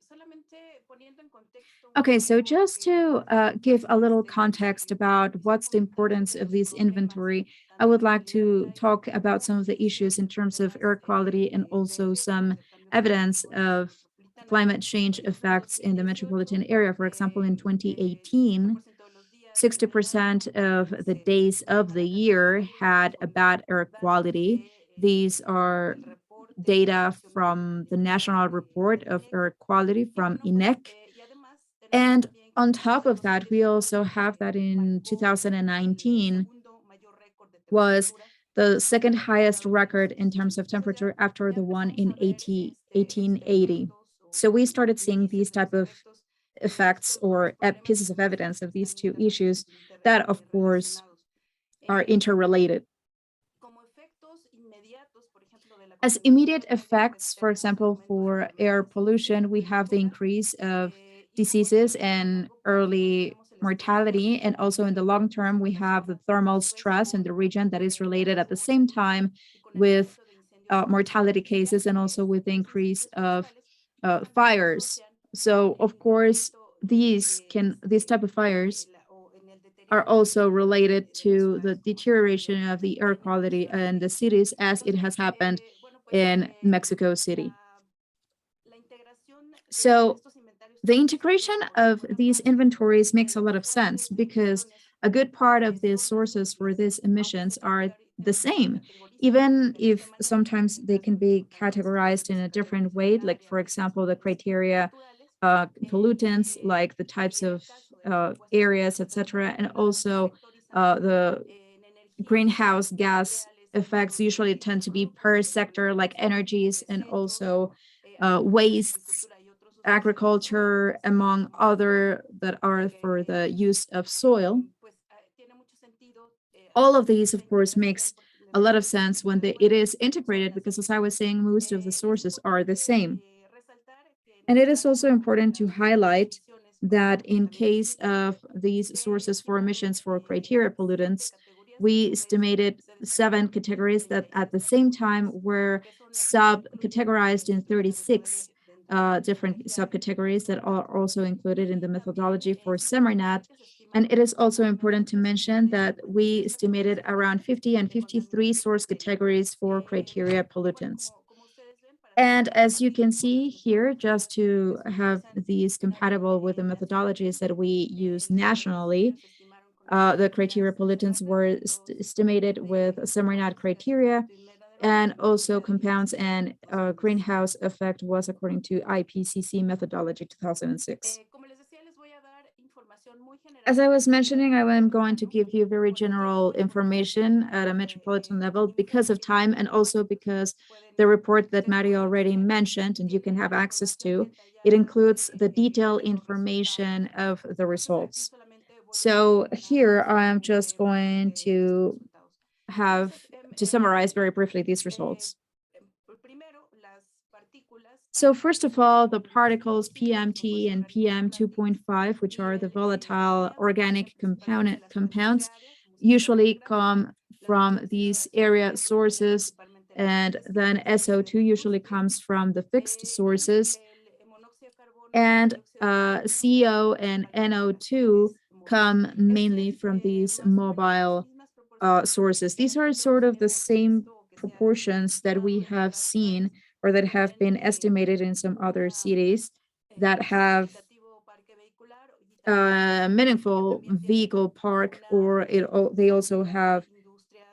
Speaker 1: solamente poniendo en contexto un
Speaker 2: Okay, so
Speaker 1: poco lo
Speaker 2: just
Speaker 1: que
Speaker 2: to
Speaker 1: es la
Speaker 2: give a
Speaker 1: importancia
Speaker 2: little
Speaker 1: de este
Speaker 2: context
Speaker 1: inventory,
Speaker 2: about what's
Speaker 1: quisiera
Speaker 2: the importance
Speaker 1: comentar
Speaker 2: of
Speaker 1: de los
Speaker 2: this
Speaker 1: problemas,
Speaker 2: inventory, I would
Speaker 1: tanto
Speaker 2: like
Speaker 1: del air
Speaker 2: to
Speaker 1: quality
Speaker 2: talk about some
Speaker 1: como
Speaker 2: of the issues in
Speaker 1: distintos
Speaker 2: terms of
Speaker 1: problemas
Speaker 2: air quality and also
Speaker 1: breves como
Speaker 2: some
Speaker 1: es el cambio
Speaker 2: evidence
Speaker 1: climático en la área
Speaker 2: of
Speaker 1: metropolitana.
Speaker 2: climate change
Speaker 1: Por ejemplo, en
Speaker 2: effects in the
Speaker 1: 2018,
Speaker 2: metropolitan area. For example, in 2018,
Speaker 1: 60% de los días en general
Speaker 2: 60% of the
Speaker 1: se les
Speaker 2: days
Speaker 1: dio
Speaker 2: of the
Speaker 1: mala calidad del
Speaker 2: year
Speaker 1: aire. Estos
Speaker 2: had a
Speaker 1: son
Speaker 2: bad air
Speaker 1: datos
Speaker 2: quality. These are
Speaker 1: del reporte
Speaker 2: data
Speaker 1: nacional
Speaker 2: from the
Speaker 1: estadística
Speaker 2: National Report
Speaker 1: del
Speaker 2: of
Speaker 1: INEC.
Speaker 2: Air Quality
Speaker 1: Y
Speaker 2: from
Speaker 1: bueno, pues,
Speaker 2: INEC.
Speaker 1: y además tenemos
Speaker 2: And
Speaker 1: también
Speaker 2: on
Speaker 1: que
Speaker 2: top of that, we
Speaker 1: 2019
Speaker 2: also have that in
Speaker 1: marcó el
Speaker 2: 2019
Speaker 1: segundo mayor récord de
Speaker 2: was
Speaker 1: temperatura
Speaker 2: the second highest
Speaker 1: registrado en
Speaker 2: record
Speaker 1: nuestra
Speaker 2: in terms of
Speaker 1: historia.
Speaker 2: temperature after
Speaker 1: Ya
Speaker 2: the one
Speaker 1: empezamos
Speaker 2: in
Speaker 1: a ver
Speaker 2: 1880.
Speaker 1: experimentos
Speaker 2: So we
Speaker 1: o
Speaker 2: started seeing
Speaker 1: indicios
Speaker 2: these
Speaker 1: de los
Speaker 2: type of
Speaker 1: efectos de
Speaker 2: effects
Speaker 1: estos
Speaker 2: or
Speaker 1: dos problemas
Speaker 2: pieces
Speaker 1: que
Speaker 2: of
Speaker 1: muchas
Speaker 2: evidence
Speaker 1: veces
Speaker 2: of these
Speaker 1: están
Speaker 2: two issues
Speaker 1: internamente
Speaker 2: that, of course,
Speaker 1: relacionados.
Speaker 2: are
Speaker 1: Eh,
Speaker 2: interrelated.
Speaker 1: Como efectos inmediatos, por ejemplo, de la
Speaker 2: As immediate
Speaker 1: contaminación aérea,
Speaker 2: effects, for
Speaker 1: tenemos el
Speaker 2: example,
Speaker 1: aumento de
Speaker 2: for air
Speaker 1: enfermedades de
Speaker 2: pollution, we have the
Speaker 1: cardiovascular.
Speaker 2: increase of
Speaker 1: Y como
Speaker 2: diseases
Speaker 1: efectos a
Speaker 2: and
Speaker 1: largo plazo, pues
Speaker 2: early
Speaker 1: tenemos el estrés
Speaker 2: mortality. And
Speaker 1: térmico
Speaker 2: also in the long term, we have the
Speaker 1: relacionado, por
Speaker 2: thermal stress in
Speaker 1: supuesto,
Speaker 2: the region that is
Speaker 1: con
Speaker 2: related
Speaker 1: las
Speaker 2: at the same
Speaker 1: muertes
Speaker 2: time
Speaker 1: y con el
Speaker 2: with
Speaker 1: aumento de incendios
Speaker 2: mortality
Speaker 1: forestales, ya
Speaker 2: cases and
Speaker 1: que
Speaker 2: also with the
Speaker 1: estos
Speaker 2: increase
Speaker 1: incendios
Speaker 2: of
Speaker 1: forestales solamente se
Speaker 2: fires.
Speaker 1: asocian
Speaker 2: So, of
Speaker 1: en el
Speaker 2: course,
Speaker 1: aumento de
Speaker 2: these type of fires
Speaker 1: o en el
Speaker 2: are
Speaker 1: deterioro
Speaker 2: also related
Speaker 1: de las
Speaker 2: to the
Speaker 1: ciudades, como está viendo
Speaker 2: deterioration of the air
Speaker 1: en la
Speaker 2: quality
Speaker 1: Ciudad de
Speaker 2: in the
Speaker 1: México.
Speaker 2: cities as it
Speaker 1: Entonces,
Speaker 2: has happened
Speaker 1: bueno, pues
Speaker 2: in Mexico City.
Speaker 1: la integración de
Speaker 2: So
Speaker 1: estos inventarios
Speaker 2: the
Speaker 1: tiene
Speaker 2: integration
Speaker 1: sentido por
Speaker 2: of
Speaker 1: algunas
Speaker 2: these
Speaker 1: razones.
Speaker 2: inventories makes a lot
Speaker 1: La
Speaker 2: of
Speaker 1: fuente
Speaker 2: sense
Speaker 1: de
Speaker 2: because
Speaker 1: emisiones
Speaker 2: a good part of the
Speaker 1: son
Speaker 2: sources for
Speaker 1: las,
Speaker 2: these
Speaker 1: aunque
Speaker 2: emissions are the
Speaker 1: se
Speaker 2: same,
Speaker 1: categorizan de
Speaker 2: even
Speaker 1: diferente
Speaker 2: if
Speaker 1: manera,
Speaker 2: sometimes
Speaker 1: en
Speaker 2: they can
Speaker 1: caso de
Speaker 2: be
Speaker 1: preguntar cuáles
Speaker 2: categorized in
Speaker 1: se
Speaker 2: a different
Speaker 1: categorizan
Speaker 2: way.
Speaker 1: por
Speaker 2: Like,
Speaker 1: área
Speaker 2: for
Speaker 1: de
Speaker 2: example, the
Speaker 1: emisiones
Speaker 2: criteria
Speaker 1: naturales.
Speaker 2: pollutants, like the types
Speaker 1: Y en
Speaker 2: of
Speaker 1: el caso de los impuestos
Speaker 2: areas,
Speaker 1: indirectos
Speaker 2: etc., and
Speaker 1: se
Speaker 2: also
Speaker 1: sectorizan
Speaker 2: the
Speaker 1: en energías
Speaker 2: greenhouse gas
Speaker 1: industriales,
Speaker 2: effects usually tend to be
Speaker 1: productos
Speaker 2: per
Speaker 1: de
Speaker 2: sector, like
Speaker 1: alimentación,
Speaker 2: energies and
Speaker 1: desechos,
Speaker 2: also wastes,
Speaker 1: agricultura y otros usos
Speaker 2: agriculture, among other that are for the use of soil.
Speaker 1: pues tiene mucho sentido
Speaker 2: All of
Speaker 1: hacer
Speaker 2: these,
Speaker 1: esta
Speaker 2: of course,
Speaker 1: integración
Speaker 2: makes
Speaker 1: porque me
Speaker 2: a lot of
Speaker 1: parece que
Speaker 2: sense when
Speaker 1: de
Speaker 2: it
Speaker 1: buena
Speaker 2: is
Speaker 1: mano son
Speaker 2: integrated,
Speaker 1: las
Speaker 2: because as I was
Speaker 1: mismas.
Speaker 2: saying, most of the
Speaker 1: Es
Speaker 2: sources are the
Speaker 1: importante
Speaker 2: same.
Speaker 1: resaltar que en
Speaker 2: And
Speaker 1: el
Speaker 2: it is also
Speaker 1: caso de
Speaker 2: important to
Speaker 1: las fuentes de
Speaker 2: highlight
Speaker 1: emisiones para
Speaker 2: that
Speaker 1: la
Speaker 2: in case
Speaker 1: contaminación
Speaker 2: of these
Speaker 1: se
Speaker 2: sources for
Speaker 1: estimaron
Speaker 2: emissions for criteria
Speaker 1: siete
Speaker 2: pollutants,
Speaker 1: categorías que
Speaker 2: we
Speaker 1: después
Speaker 2: estimated
Speaker 1: se
Speaker 2: 7
Speaker 1: desarrollaron en
Speaker 2: categories that at
Speaker 1: 36
Speaker 2: the same time
Speaker 1: categorías,
Speaker 2: were
Speaker 1: que son las que incluyen
Speaker 2: sub-categorized in
Speaker 1: metodología
Speaker 2: 36 different
Speaker 1: metodología
Speaker 2: subcategories that are
Speaker 1: SEMARNAT
Speaker 2: also included in
Speaker 1: y
Speaker 2: the
Speaker 1: también
Speaker 2: methodology for
Speaker 1: es importante
Speaker 2: SEMARNAT.
Speaker 1: decir que se estiman
Speaker 2: And it is also
Speaker 1: unas
Speaker 2: important to mention
Speaker 1: fifty
Speaker 2: that we
Speaker 1: 53
Speaker 2: estimated
Speaker 1: categorías
Speaker 2: around
Speaker 1: diferentes
Speaker 2: 50 and
Speaker 1: de
Speaker 2: 53
Speaker 1: contaminantes
Speaker 2: source
Speaker 1: por aire.
Speaker 2: categories for criteria
Speaker 1: Y bueno,
Speaker 2: pollutants.
Speaker 1: como ustedes ven, para
Speaker 2: And
Speaker 1: hacerlo
Speaker 2: as you can
Speaker 1: compatible con
Speaker 2: see
Speaker 1: las
Speaker 2: here, just
Speaker 1: metodologías que
Speaker 2: to
Speaker 1: se
Speaker 2: have
Speaker 1: utilizan
Speaker 2: these compatible with the methodologies that we use nationally,
Speaker 1: se estimaron con
Speaker 2: the criteria
Speaker 1: metodologías
Speaker 2: pollutants were estimated with SEMARNAT criteria, and also compounds and greenhouse effect was according to IPCC methodology 2006.
Speaker 1: Como les decía, les voy a dar información muy
Speaker 2: As I was
Speaker 1: generalizada
Speaker 2: mentioning, I am going to
Speaker 1: urbano,
Speaker 2: give you very
Speaker 1: porque el
Speaker 2: general
Speaker 1: tiempo es lo que nos
Speaker 2: information
Speaker 1: limita
Speaker 2: at a metropolitan level
Speaker 1: y mis
Speaker 2: because of
Speaker 1: compañeros
Speaker 2: time,
Speaker 1: de
Speaker 2: and
Speaker 1: report
Speaker 2: also because the
Speaker 1: pueden,
Speaker 2: report that
Speaker 1: ustedes
Speaker 2: Mario
Speaker 1: pueden
Speaker 2: already
Speaker 1: acceder,
Speaker 2: mentioned and you can
Speaker 1: tiene
Speaker 2: have access
Speaker 1: información
Speaker 2: to, it
Speaker 1: detallada
Speaker 2: includes the detailed
Speaker 1: de los resultados
Speaker 2: information
Speaker 1: de las
Speaker 2: of the
Speaker 1: estimaciones. Aquí
Speaker 2: results.
Speaker 1: solamente voy a
Speaker 2: So
Speaker 1: mencionar un
Speaker 2: here I am
Speaker 1: resumen
Speaker 2: just going
Speaker 1: de estos
Speaker 2: to
Speaker 1: resultados. Entonces,
Speaker 2: have to summarize very briefly these
Speaker 1: eh,
Speaker 2: results.
Speaker 1: primero, las partículas,
Speaker 2: So
Speaker 1: tanto
Speaker 2: first of
Speaker 1: PM
Speaker 2: all, the
Speaker 1: dos
Speaker 2: particles
Speaker 1: punto cinco
Speaker 2: PMT and PM2.5, which are the
Speaker 1: y el
Speaker 2: volatile
Speaker 1: amoníaco vienen
Speaker 2: organic
Speaker 1: principalmente de las fuentes de
Speaker 2: compounds,
Speaker 1: área, como se puede ver en el
Speaker 2: usually
Speaker 1: gráfico.
Speaker 2: come
Speaker 1: Las
Speaker 2: from these
Speaker 1: dióxido de
Speaker 2: area
Speaker 1: nitrógeno vienen
Speaker 2: sources,
Speaker 1: principalmente de las
Speaker 2: and
Speaker 1: fuentes
Speaker 2: then
Speaker 1: fijas, que vienen
Speaker 2: SO2
Speaker 1: de la
Speaker 2: usually
Speaker 1: industria.
Speaker 2: comes from the fixed
Speaker 1: Y
Speaker 2: sources,
Speaker 1: el monóxido de carbono y el
Speaker 2: and
Speaker 1: dióxido de nitrógeno vienen
Speaker 2: CO and
Speaker 1: principalmente de las
Speaker 2: NO2
Speaker 1: fuentes móviles.
Speaker 2: come mainly from these
Speaker 1: Más o menos las
Speaker 2: mobile
Speaker 1: mismas proporciones
Speaker 2: sources.
Speaker 1: que
Speaker 2: These are
Speaker 1: nosotros
Speaker 2: sort of the
Speaker 1: hemos
Speaker 2: same
Speaker 1: visto o que se han
Speaker 2: proportions that we
Speaker 1: dado en
Speaker 2: have
Speaker 1: otras ciudades.
Speaker 2: seen or that have
Speaker 1: También
Speaker 2: been estimated in some other
Speaker 1: una,
Speaker 2: cities that
Speaker 1: un
Speaker 2: have
Speaker 1: significativo parque vehicular y también
Speaker 2: a
Speaker 1: que
Speaker 2: meaningful
Speaker 1: también tienen
Speaker 2: vehicle park,
Speaker 1: una
Speaker 2: or they also
Speaker 1: importante
Speaker 2: have
Speaker 1: industria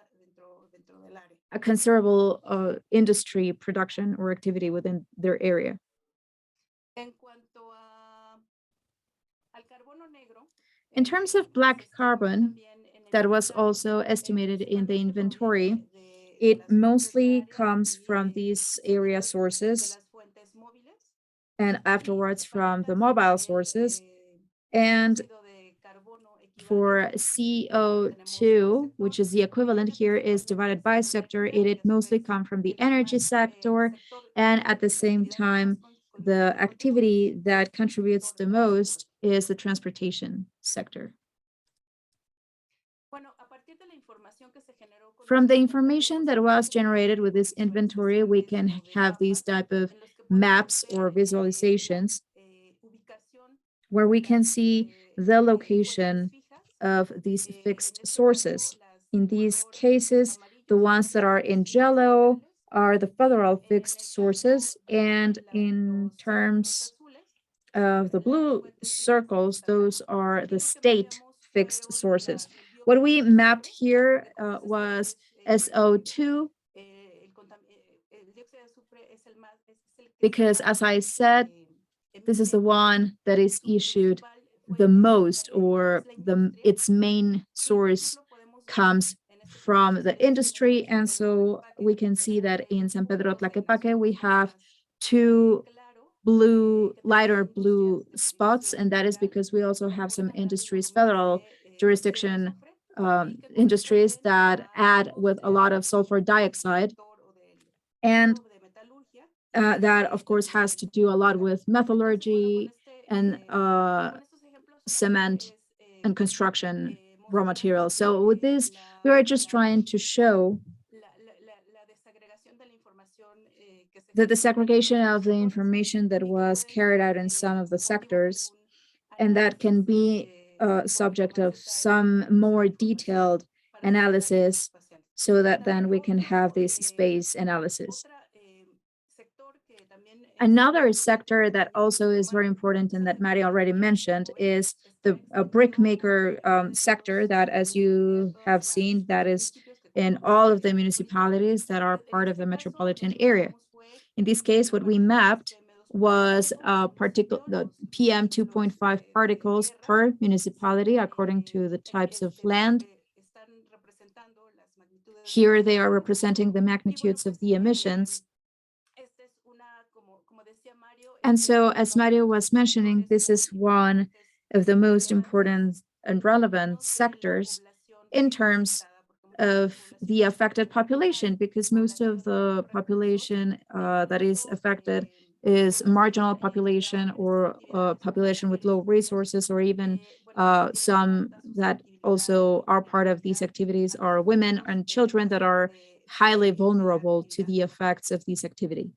Speaker 1: dentro del área.
Speaker 2: a considerable industry production or activity within their area.
Speaker 1: En cuanto al carbono negro,
Speaker 2: In terms of
Speaker 1: se
Speaker 2: black
Speaker 1: estimó
Speaker 2: carbon,
Speaker 1: también en el
Speaker 2: that was
Speaker 1: inventario
Speaker 2: also
Speaker 1: que
Speaker 2: estimated in the
Speaker 1: principalmente
Speaker 2: inventory.
Speaker 1: proviene de
Speaker 2: It
Speaker 1: las fuentes de
Speaker 2: mostly
Speaker 1: área
Speaker 2: comes
Speaker 1: y
Speaker 2: from these area
Speaker 1: seguidas de
Speaker 2: sources
Speaker 1: las fuentes móviles
Speaker 2: and
Speaker 1: y
Speaker 2: afterwards
Speaker 1: para
Speaker 2: from the
Speaker 1: casi
Speaker 2: mobile sources.
Speaker 1: el
Speaker 2: And
Speaker 1: dióxido de carbono
Speaker 2: for
Speaker 1: equivalente, tenemos por
Speaker 2: CO2, which
Speaker 1: sector.
Speaker 2: is the equivalent
Speaker 1: Ya que
Speaker 2: here,
Speaker 1: esta
Speaker 2: is
Speaker 1: información
Speaker 2: divided
Speaker 1: se
Speaker 2: by
Speaker 1: encuentra en
Speaker 2: sector.
Speaker 1: internet y
Speaker 2: It
Speaker 1: a su
Speaker 2: mostly
Speaker 1: vez
Speaker 2: come from the
Speaker 1: tiene
Speaker 2: energy
Speaker 1: además el
Speaker 2: sector,
Speaker 1: sector
Speaker 2: and at the
Speaker 1: de
Speaker 2: same
Speaker 1: actividad más
Speaker 2: time, the activity that contributes the most is the transportation sector. From the information that was generated with this inventory, we can have these type of maps or visualizations where we can see the location of these fixed sources. In these cases, the ones that are in yellow are the federal fixed sources, and in terms of the blue circles, those are the state fixed sources. What we mapped here was SO2, because as I said, this is the one that is issued the most, or its main source comes from the industry. And so we can see that in San Pedro Tlaquepaque, we have two lighter blue spots, and that is because we also have some industries, federal jurisdiction industries that add with a lot of sulfur dioxide. And that, of course, has to do a lot with metallurgy and cement and construction raw materials. So with this, we are just trying to show that the segregation of the information that was carried out in some of the sectors, and that can be a subject of some more detailed analysis, so that then we can have this space analysis. Another sector that also is very important and that Mario already mentioned is the brick maker sector, that, as you have seen, that is in all of the municipalities that are part of the metropolitan area. In this case, what we mapped was the PM 2.5 particles per municipality according to the types of land. Here they are representing the magnitudes of the emissions. And so, as Mario was mentioning, this is one of the most important and relevant sectors in terms of the affected population, because most of the population that is affected is marginal population, or population with low resources, or even some that also are part of these activities are women and children that are highly vulnerable to the effects of this activity.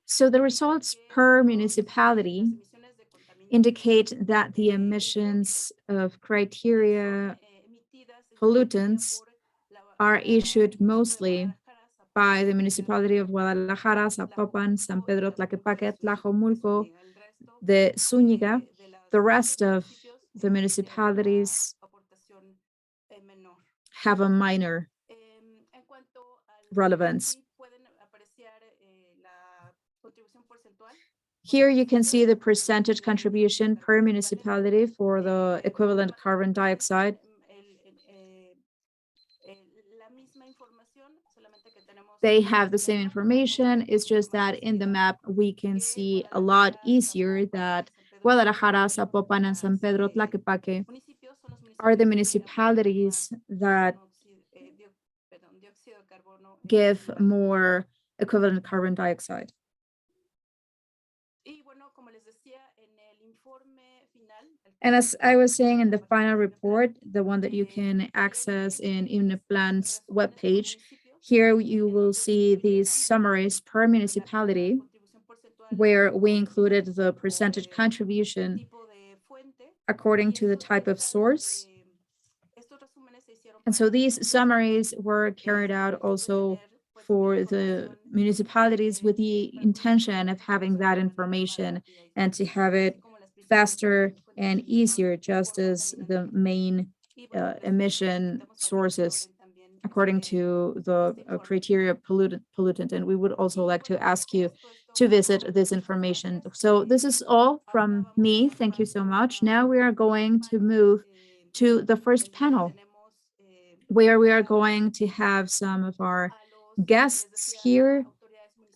Speaker 2: So the results per municipality indicate that the emissions of criteria pollutants are issued mostly by the municipality of Guadalajara, Zapopan, San Pedro Tlaquepaque, Tlajomulco, the Zúñiga. The rest of the municipalities have a minor relevance. Here you can see the percentage contribution per municipality for the equivalent carbon dioxide. They have the same information. It's just that in the map, we can see a lot easier that Guadalajara, Zapopan, and San Pedro Tlaquepaque are the municipalities that give more equivalent carbon dioxide. And as I was saying, in the final report, the one that you can access in INEPLAN's webpage, here you will see these summaries per municipality, where we included the percentage contribution according to the type of source. And so these summaries were carried out also for the municipalities with the intention of having that information and to have it faster and easier, just as the main emission sources according to the criteria pollutant. And we would also like to ask you to visit this information. So this is all from me. Thank you so much. Now we are going to move to the first panel, where we are going to have some of our guests here.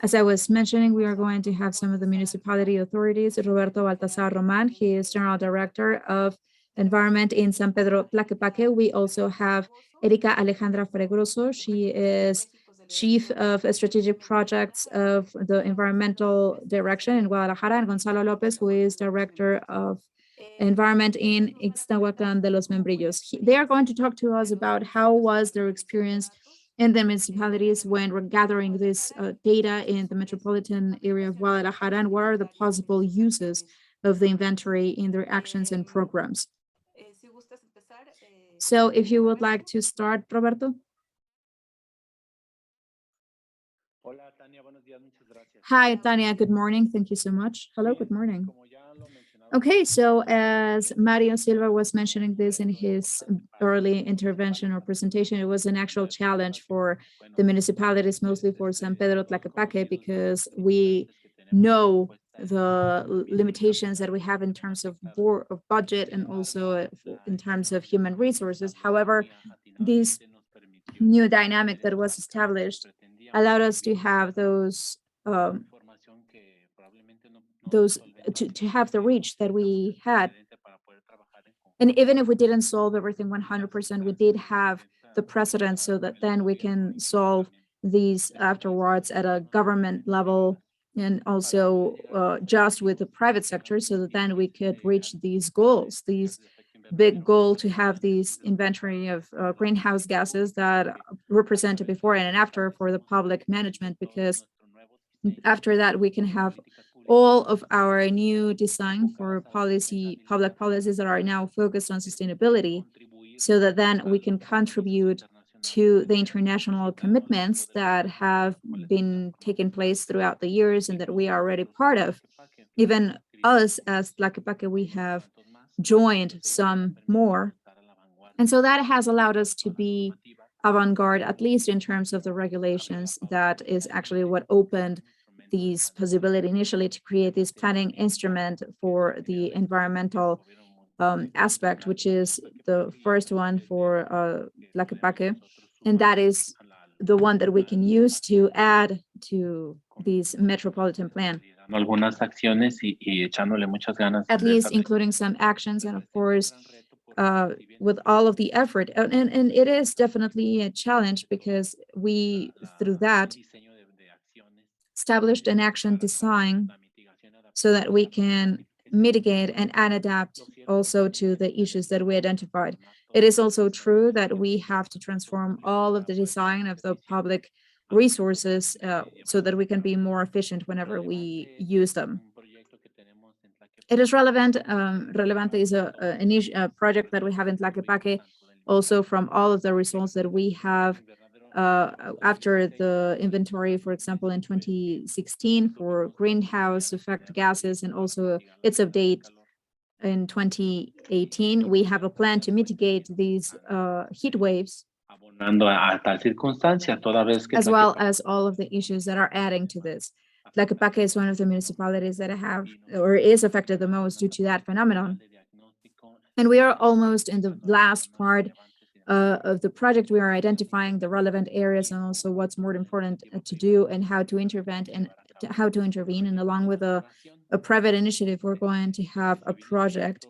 Speaker 2: As I was mentioning, we are going to have some of the municipality authorities. Roberto Baltasar Roman, he is General Director of environment in San Pedro Tlaquepaque. We also have Erika Alejandra Fregroso. She is Chief of Strategic Projects of the Environmental Direction in Guadalajara, and Gonzalo Lopez, who is Director of Environment in Ixtahuacan de los Membrillos. They are going to talk to us about how was their experience in the municipalities when we're gathering this data in the metropolitan area of Guadalajara, and what are the possible uses of the inventory in their actions and programs. So if you would like to start, Roberto. Hi, Tania. Good morning. Thank you so much. Hello, good morning. Okay, so as Mario Silva was mentioning this in his early intervention or presentation, it was an actual challenge for the municipalities, mostly for San Pedro Tlaquepaque, because we know the limitations that we have in terms of budget and also in terms of human resources. However, this new dynamic that was established allowed us to have those to have the reach that we had. And even if we didn't solve everything 100%, we did have the precedent so that then we can solve these afterwards at a government level, and also just with the private sector, so that then we could reach these goals, these big goal to have these inventory of greenhouse gases that represented before and after for the public management, because after that we can have all of our new design for public policies that are now focused on sustainability, so that then we can contribute to the international commitments that have been taking place throughout the years and that we are already part of. Even us as Tlaquepaque, we have joined some more. And so that has allowed us to be avant-garde, at least in terms of the regulations. That is actually what opened these possibility initially to create this planning instrument for the environmental aspect, which is the first one for Tlaquepaque. And that is the one that we can use to add to this metropolitan plan. At least including some actions, and of course, with all of the effort. And it is definitely a challenge, because we, through that, established an action design so that we can mitigate and adapt also to the issues that we identified. It is also true that we have to transform all of the design of the public resources so that we can be more efficient whenever we use them. It is relevant. Relevante is a project that we have in Tlaquepaque, also from all of the results that we have after the inventory, for example, in 2016 for greenhouse effect gases, and also its update in 2018. We have a plan to mitigate these heat waves, as well as all of the issues that are adding to this. Tlaquepaque is one of the municipalities that have or is affected the most due to that phenomenon. And we are almost in the last part of the project. We are identifying the relevant areas and also what's more important to do and how to intervene, and along with a private initiative, we're going to have a project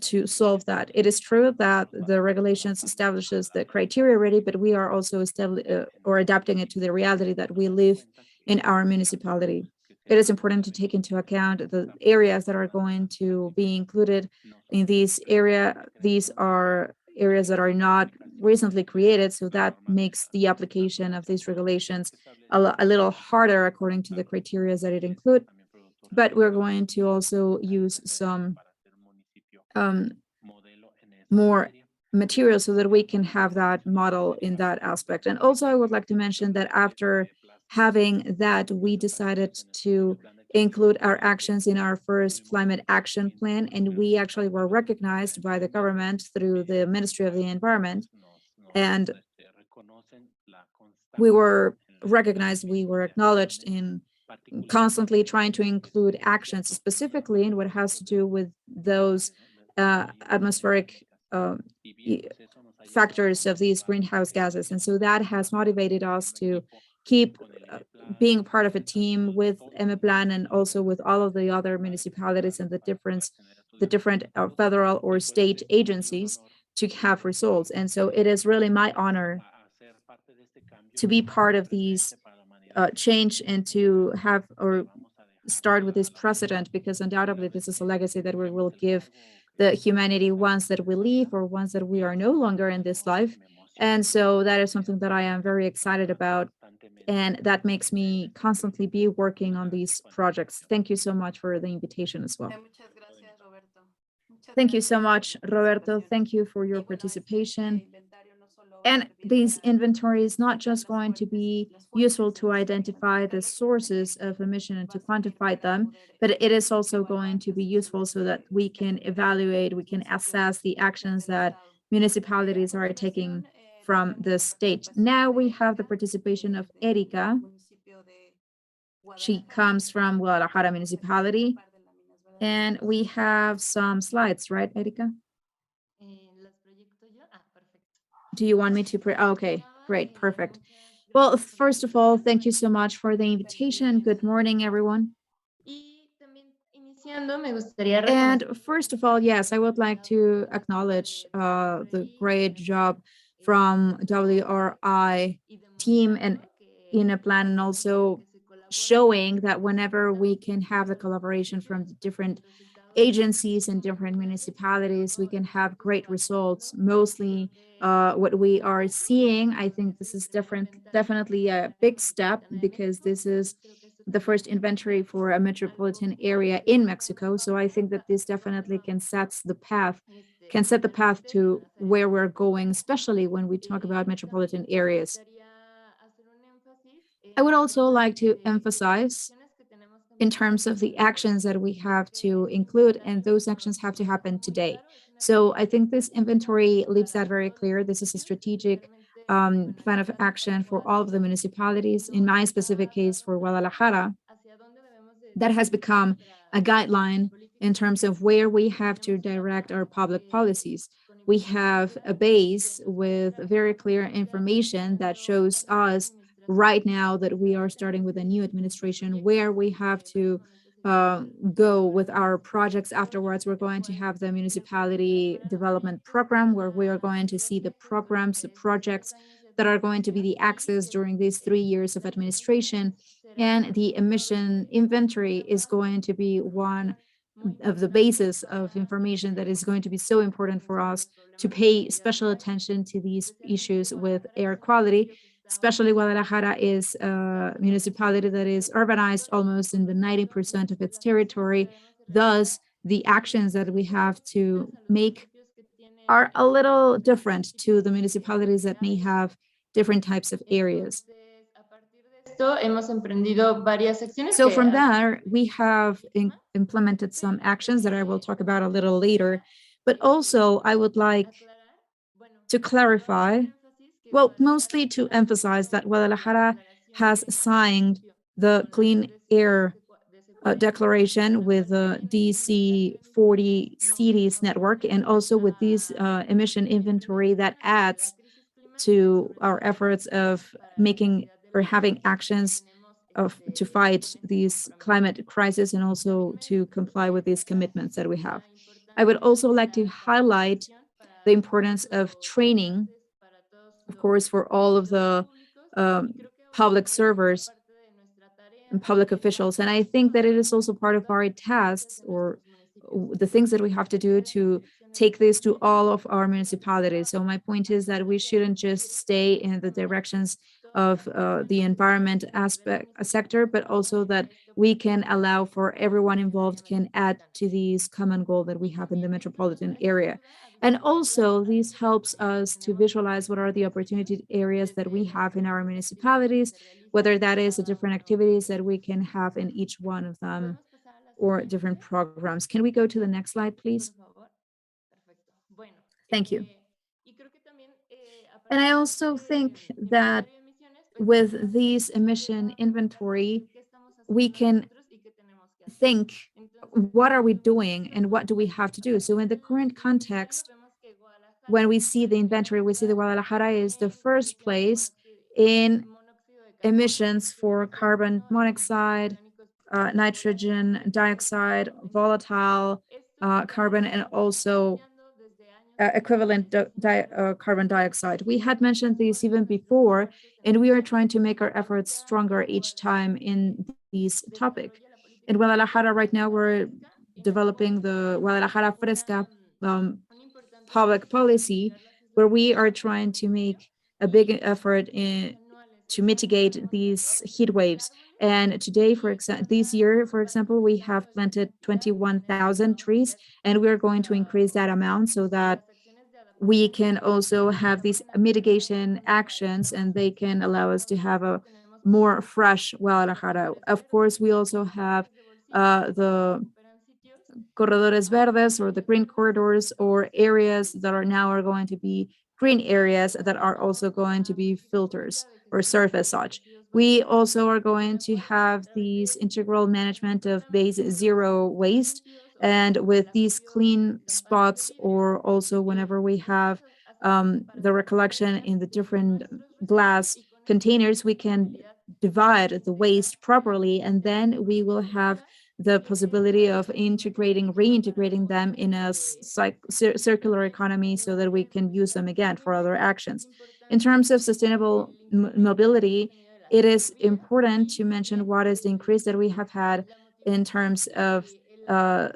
Speaker 2: to solve that. It is true that the regulations establishes the criteria already, but we are also or adapting it to the reality that we live in our municipality. It is important to take into account the areas that are going to be included in this area. These are areas that are not recently created, so that makes the application of these regulations a little harder according to the criteria that it include. But we're going to also use some more material so that we can have that model in that aspect. And also I would like to mention that after having that, we decided to include our actions in our first climate action plan, and we actually were recognized by the government through the Ministry of the Environment, and we were recognized, we were acknowledged in constantly trying to include actions specifically in what has to do with those atmospheric factors of these greenhouse gases. And so that has motivated us to keep being part of a team with Emeplan and also with all of the other municipalities and the different federal or state agencies to have results. And so it is really my honor to be part of these change and to have or start with this precedent, because undoubtedly this is a legacy that we will give the humanity once that we leave or once that we are no longer in this life. And so that is something that I am very excited about. And that makes me constantly be working on these projects. Thank you so much for the invitation as well.
Speaker 1: Muchas gracias, Roberto. Muchas
Speaker 2: Thank you so
Speaker 1: gracias por tu
Speaker 2: much, Roberto.
Speaker 1: participación.
Speaker 2: Thank you for
Speaker 1: Y
Speaker 2: your
Speaker 1: bueno,
Speaker 2: participation.
Speaker 1: inventario no solo va a
Speaker 2: And
Speaker 1: servir
Speaker 2: these
Speaker 1: para
Speaker 2: inventory is not
Speaker 1: identificar
Speaker 2: just going to be
Speaker 1: las
Speaker 2: useful
Speaker 1: fuentes de
Speaker 2: to
Speaker 1: emisiones,
Speaker 2: identify the
Speaker 1: identificarlas, sino también
Speaker 2: sources of emission and
Speaker 1: va
Speaker 2: to
Speaker 1: a servir
Speaker 2: quantify
Speaker 1: para
Speaker 2: them,
Speaker 1: poder
Speaker 2: but it is also going
Speaker 1: evaluar
Speaker 2: to
Speaker 1: las
Speaker 2: be useful
Speaker 1: acciones
Speaker 2: so that we
Speaker 1: que se
Speaker 2: can
Speaker 1: realizan en
Speaker 2: evaluate,
Speaker 1: los
Speaker 2: we can
Speaker 1: municipios
Speaker 2: assess the actions
Speaker 1: desde el
Speaker 2: that
Speaker 1: Estado. A
Speaker 2: municipalities are taking
Speaker 1: continuación,
Speaker 2: from
Speaker 1: tendremos
Speaker 2: the
Speaker 1: la
Speaker 2: state.
Speaker 1: participación
Speaker 2: Now
Speaker 1: de
Speaker 2: we have the
Speaker 1: Erika,
Speaker 2: participation of
Speaker 1: del
Speaker 2: Erika.
Speaker 1: municipio de
Speaker 2: She
Speaker 1: Guadalajara.
Speaker 2: comes from Guadalajara
Speaker 1: Vamos a
Speaker 2: municipality.
Speaker 1: participar de láminas, ¿verdad,
Speaker 2: And
Speaker 1: Erika?
Speaker 2: we have some slides, right, Erika? Do you want me to okay, great, perfect. Well, first of all, thank you so much for the invitation. Good morning, everyone. And first of all, yes, I would like to acknowledge the great job from WRI team and in a plan, and also showing that whenever we can have the collaboration from the different agencies and different municipalities, we can have great results. Mostly what we are seeing, I think this is definitely a big step, because this is the first inventory for a metropolitan area in Mexico. So I think that this definitely can set the path to where we're going, especially when we talk about metropolitan areas. I would also like to emphasize in terms of the actions that we have to include, and those actions have to happen today. So I think this inventory leaves that very clear. This is a strategic plan of action for all of the municipalities. In my specific case for Guadalajara, that has become a guideline in terms of where we have to direct our public policies. We have a base with very clear information that shows us right now that we are starting with a new administration, where we have to go with our projects afterwards. We're going to have the municipality development program, where we are going to see the programs, the projects that are going to be the access during these 3 years of administration. And the emission inventory is going to be one of the basis of information that is going to be so important for us to pay special attention to these issues with air quality. Especially Guadalajara is a municipality that is urbanized almost in the 90% of its territory. Thus, the actions that we have to make are a little different to the municipalities that may have different types of areas. So from there, we have implemented some actions that I will talk about a little later. But also, I would like to clarify, well, mostly to emphasize that Guadalajara has signed the Clean Air Declaration with the DC 40 cities network, and also with this emission inventory that adds to our efforts of making or having actions to fight these climate crisis, and also to comply with these commitments that we have. I would also like to highlight the importance of training, of course, for all of the um, public servers and public officials. And I think that it is also part of our tasks, or the things that we have to do to take this to all of our municipalities. So my point is that we shouldn't just stay in the directions of the environment aspect sector, but also that we can allow for everyone involved can add to these common goal that we have in the metropolitan area. And also this helps us to visualize what are the opportunity areas that we have in our municipalities, whether that is the different activities that we can have in each one of them, or different programs. Can we go to the next slide, please? Thank you. And I also think that with these emission inventory, we can think, what are we doing and what do we have to do? So in the current context, when we see the inventory, we see that Guadalajara is the first place in emissions for carbon monoxide, nitrogen dioxide, volatile carbon, and also equivalent carbon dioxide. We had mentioned these even before, and we are trying to make our efforts stronger each time in these topic. In Guadalajara right now, we're developing the Guadalajara Fresca um, public policy, where we are trying to make a big effort to mitigate these heat waves. And today, for example, this year, for example, we have planted 21,000 trees, and we're going to increase that amount so that we can also have these mitigation actions and they can allow us to have a more fresh Guadalajara. Of course, we also have the corredores verdes or the green corridors or areas that are now are going to be green areas that are also going to be filters or serve as such. We also are going to have these integral management of base zero waste, and with these clean spots, or also whenever we have the recollection in the different glass containers, we can divide the waste properly, and then we will have the possibility of reintegrating them in a circular economy so that we can use them again for other actions. In terms of sustainable mobility, it is important to mention what is the increase that we have had in terms of uh,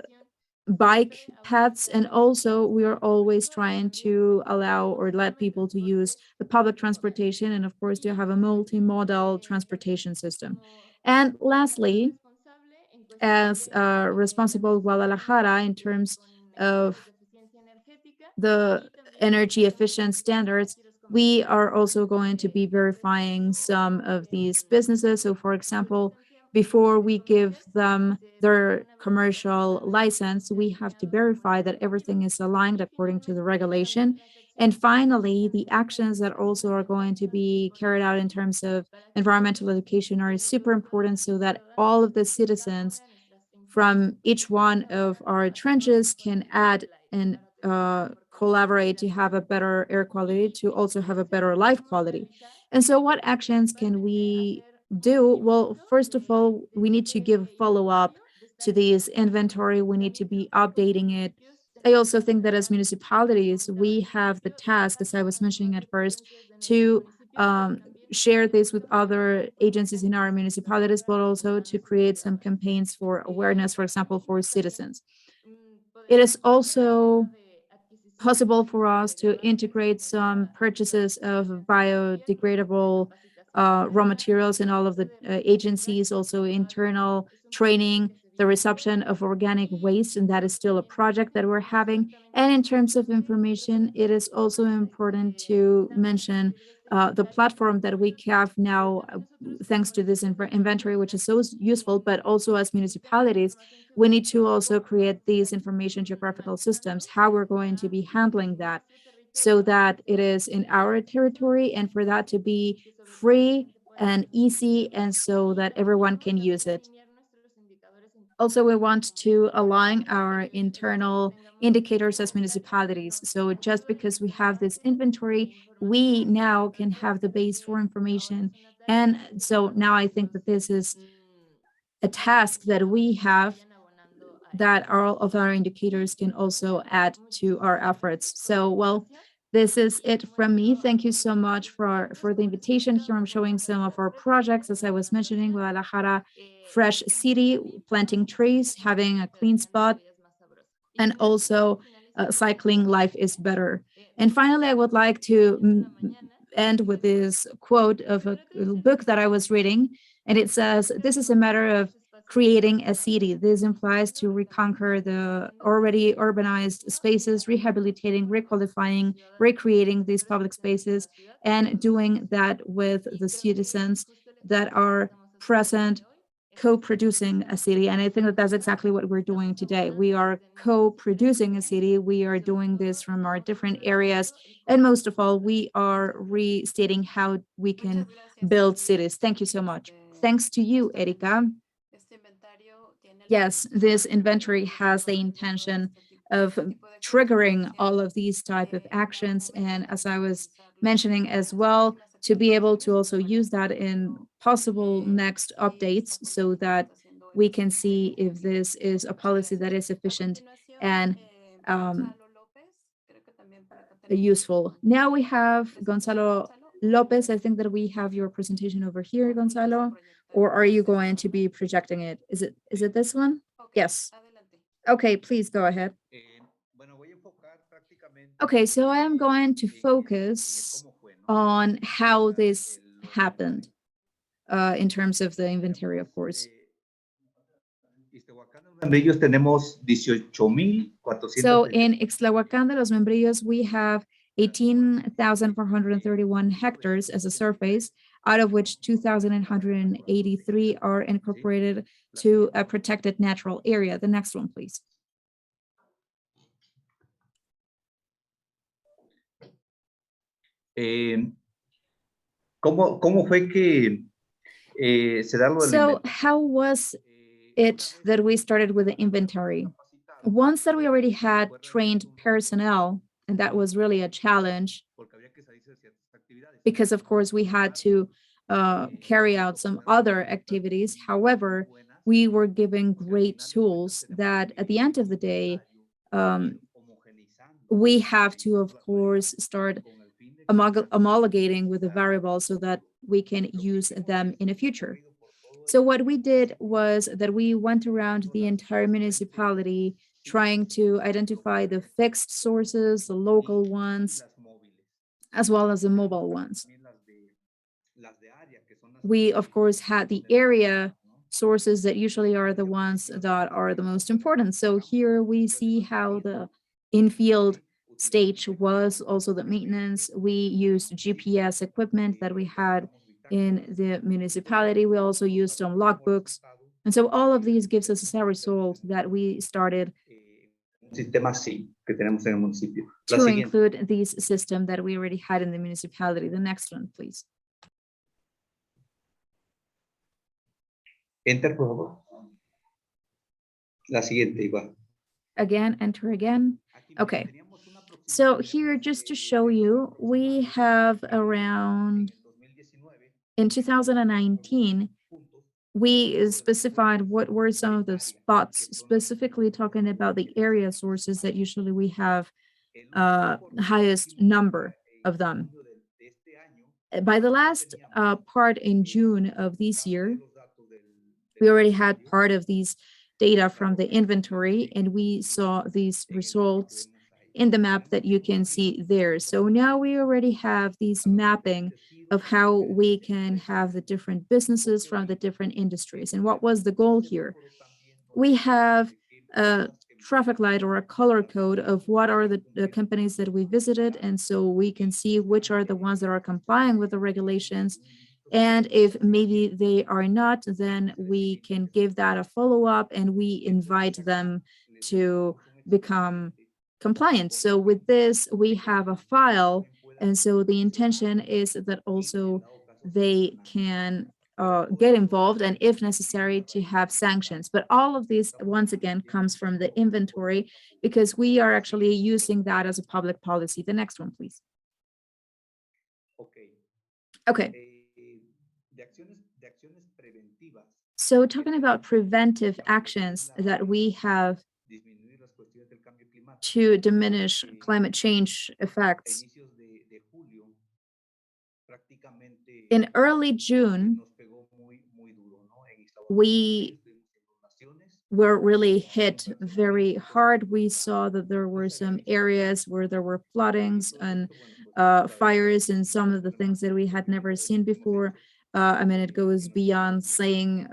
Speaker 2: bike paths, and also we are always trying to allow or let people to use the public transportation, and of course to have a multimodal transportation system. And lastly, as responsible Guadalajara in terms of the energy efficient standards, we are also going to be verifying some of these businesses. So, for example, before we give them their commercial license, we have to verify that everything is aligned according to the regulation. And finally, the actions that also are going to be carried out in terms of environmental education are super important so that all of the citizens from each one of our trenches can add and collaborate to have a better air quality, to also have a better life quality. And so, what actions can we do? Well, first of all, we need to give follow up to this inventory, we need to be updating it. I also think that as municipalities, we have the task, as I was mentioning at first, to um, share this with other agencies in our municipalities, but also to create some campaigns for awareness, for example, for citizens. It is also possible for us to integrate some purchases of biodegradable raw materials in all of the agencies, also internal training, the reception of organic waste, and that is still a project that we're having. And in terms of information, it is also important to mention the platform that we have now, thanks to this inventory, which is so useful, but also as municipalities, we need to also create these information geographical systems, how we're going to be handling that so that it is in our territory and for that to be free and easy and so that everyone can use it. Also, we want to align our internal indicators as municipalities. So just because we have this inventory, we now can have the base for information. And so now I think that this is a task that we have that all of our indicators can also add to our efforts. So, well, this is it from me. Thank you so much for the invitation. Here I'm showing some of our projects, as I was mentioning, Guadalajara Fresh City, planting trees, having a clean spot, and also cycling life is better. And finally, I would like to end with this quote of a book that I was reading, and it says, "This is a matter of creating a city. This implies to reconquer the already urbanized spaces, rehabilitating, requalifying, recreating these public spaces, and doing that with the citizens that are present, co-producing a city." And I think that that's exactly what we're doing today. We are co-producing a city. We are doing this from our different areas, and most of all, we are restating how we can build cities. Thank you so much. Thanks to you, Erika. Yes, this inventory has the intention of triggering all of these type of actions. And as I was mentioning as well, to be able to also use that in possible next updates so that we can see if this is a policy that is efficient and um, useful. Now we have Gonzalo Lopez. I think that we have your presentation over here, Gonzalo. Or are you going to be projecting it? Is it this one? Yes. Okay, please go ahead. Okay, so I am going to focus on how this happened in terms of the inventory, of course.
Speaker 4: Membrillos tenemos 18,400.
Speaker 2: So in Ixtlahuacán de los Membrillos, we have 18,431 hectares as a surface, out of which 2,183 are incorporated to a protected natural area. The next one, please.
Speaker 4: ¿Cómo fue que se da lo del
Speaker 2: So
Speaker 4: inventario?
Speaker 2: how was it that we started with the inventory? Once that we already had trained personnel, and that was really a challenge because, of course, we had to carry out some other activities. However, we were given great tools that at the end of the day, we have to, of course, start homologating with the variables so that we can use them in the future. So what we did was that we went around the entire municipality trying to identify the fixed sources, the local ones, as well as the mobile ones. We, of course, had the area sources that usually are the ones that are the most important. So here we see how the in-field stage was, also the maintenance. We used GPS equipment that we had in the municipality. We also used some logbooks. And so all of these gives us a result that we started
Speaker 4: Sistema sí que tenemos en el municipio.
Speaker 2: to include this system that we already had in the municipality. The next one, please.
Speaker 4: Enter, por favor. La siguiente, igual.
Speaker 2: Again, enter again. Okay. So here, just to show you, we have around, in 2019, we specified what were some of the spots, specifically talking about the area sources that usually we have highest number of them. By the last part in June of this year, we already had part of these data from the inventory, and we saw these results in the map that you can see there. So now we already have this mapping of how we can have the different businesses from the different industries. And what was the goal here? We have a traffic light or a color code of what are the companies that we visited. And so we can see which are the ones that are complying with the regulations. And if maybe they are not, then we can give that a follow-up and we invite them to become compliant. So with this, we have a file. And so the intention is that also they can get involved and if necessary to have sanctions. But all of this, once again, comes from the inventory because we are actually using that as a public policy. The next one, please. Okay. So talking about preventive actions that we have to diminish climate change effects. In early June, we were really hit very hard. We saw that there were some areas where there were floodings and fires and some of the things that we had never seen before. I mean, it goes beyond saying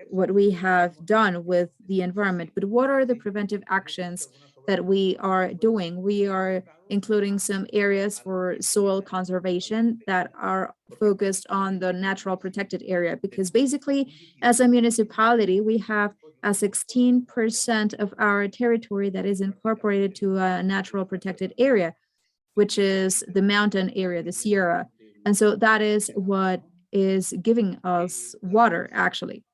Speaker 2: what we have done with the environment, but what are the preventive actions that we are doing? We are including some areas for soil conservation that are focused on the natural protected area, because basically, as a municipality, we have a 16% of our territory that is incorporated to a natural protected area, which is the mountain area, the Sierra. And so that is what is giving us water, actually.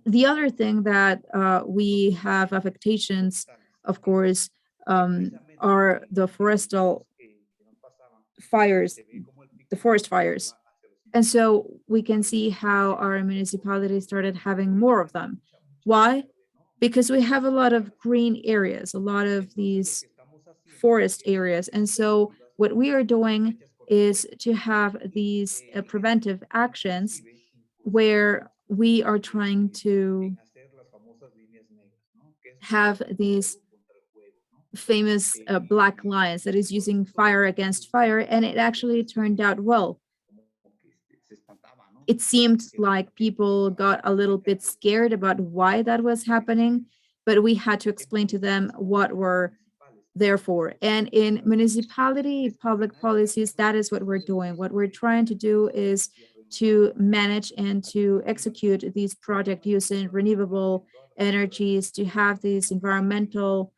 Speaker 2: The other thing that we have affectations, of course, are the forestal fires, the forest fires. And so we can see how our municipality started having more of them. Why? Because we have a lot of green areas, a lot of these forest areas. And so what we are doing is to have these preventive actions where we are trying to have these famous black lines that is using fire against fire, and it actually turned out well. It seemed like people got a little bit scared about why that was happening, but we had to explain to them what were therefore. And in municipality public policies, that is what we're doing. What we're trying to do is to manage and to execute these projects using renewable energies, to have this environmental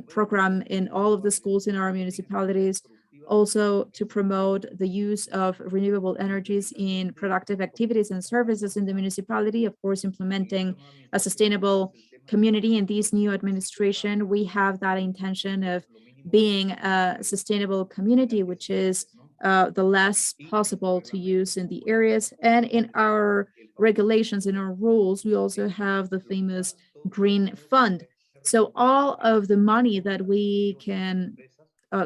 Speaker 2: program in all of the schools in our municipalities, also to promote the use of renewable energies in productive activities and services in the municipality, of course, implementing a sustainable community. In this new administration, we have that intention of being a sustainable community, which is the less possible to use in the areas. And in our regulations, in our rules, we also have the famous green fund. So all of the money that we can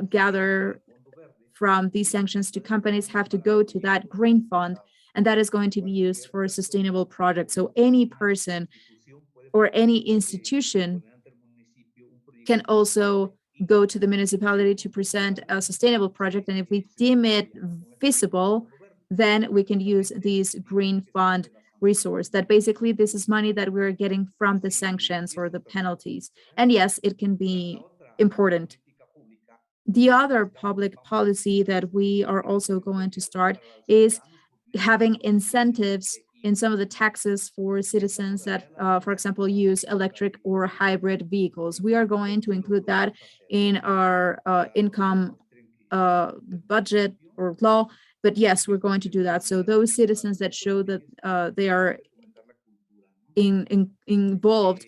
Speaker 2: gather from these sanctions to companies have to go to that green fund, and that is going to be used for a sustainable project. So any person or any institution can also go to the municipality to present a sustainable project. And if we deem it feasible, then we can use this green fund resource. That basically this is money that we're getting from the sanctions or the penalties. And yes, it can be important. The other public policy that we are also going to start is having incentives in some of the taxes for citizens that, for example, use electric or hybrid vehicles. We are going to include that in our income budget or law. But yes, we're going to do that. So those citizens that show that they are involved,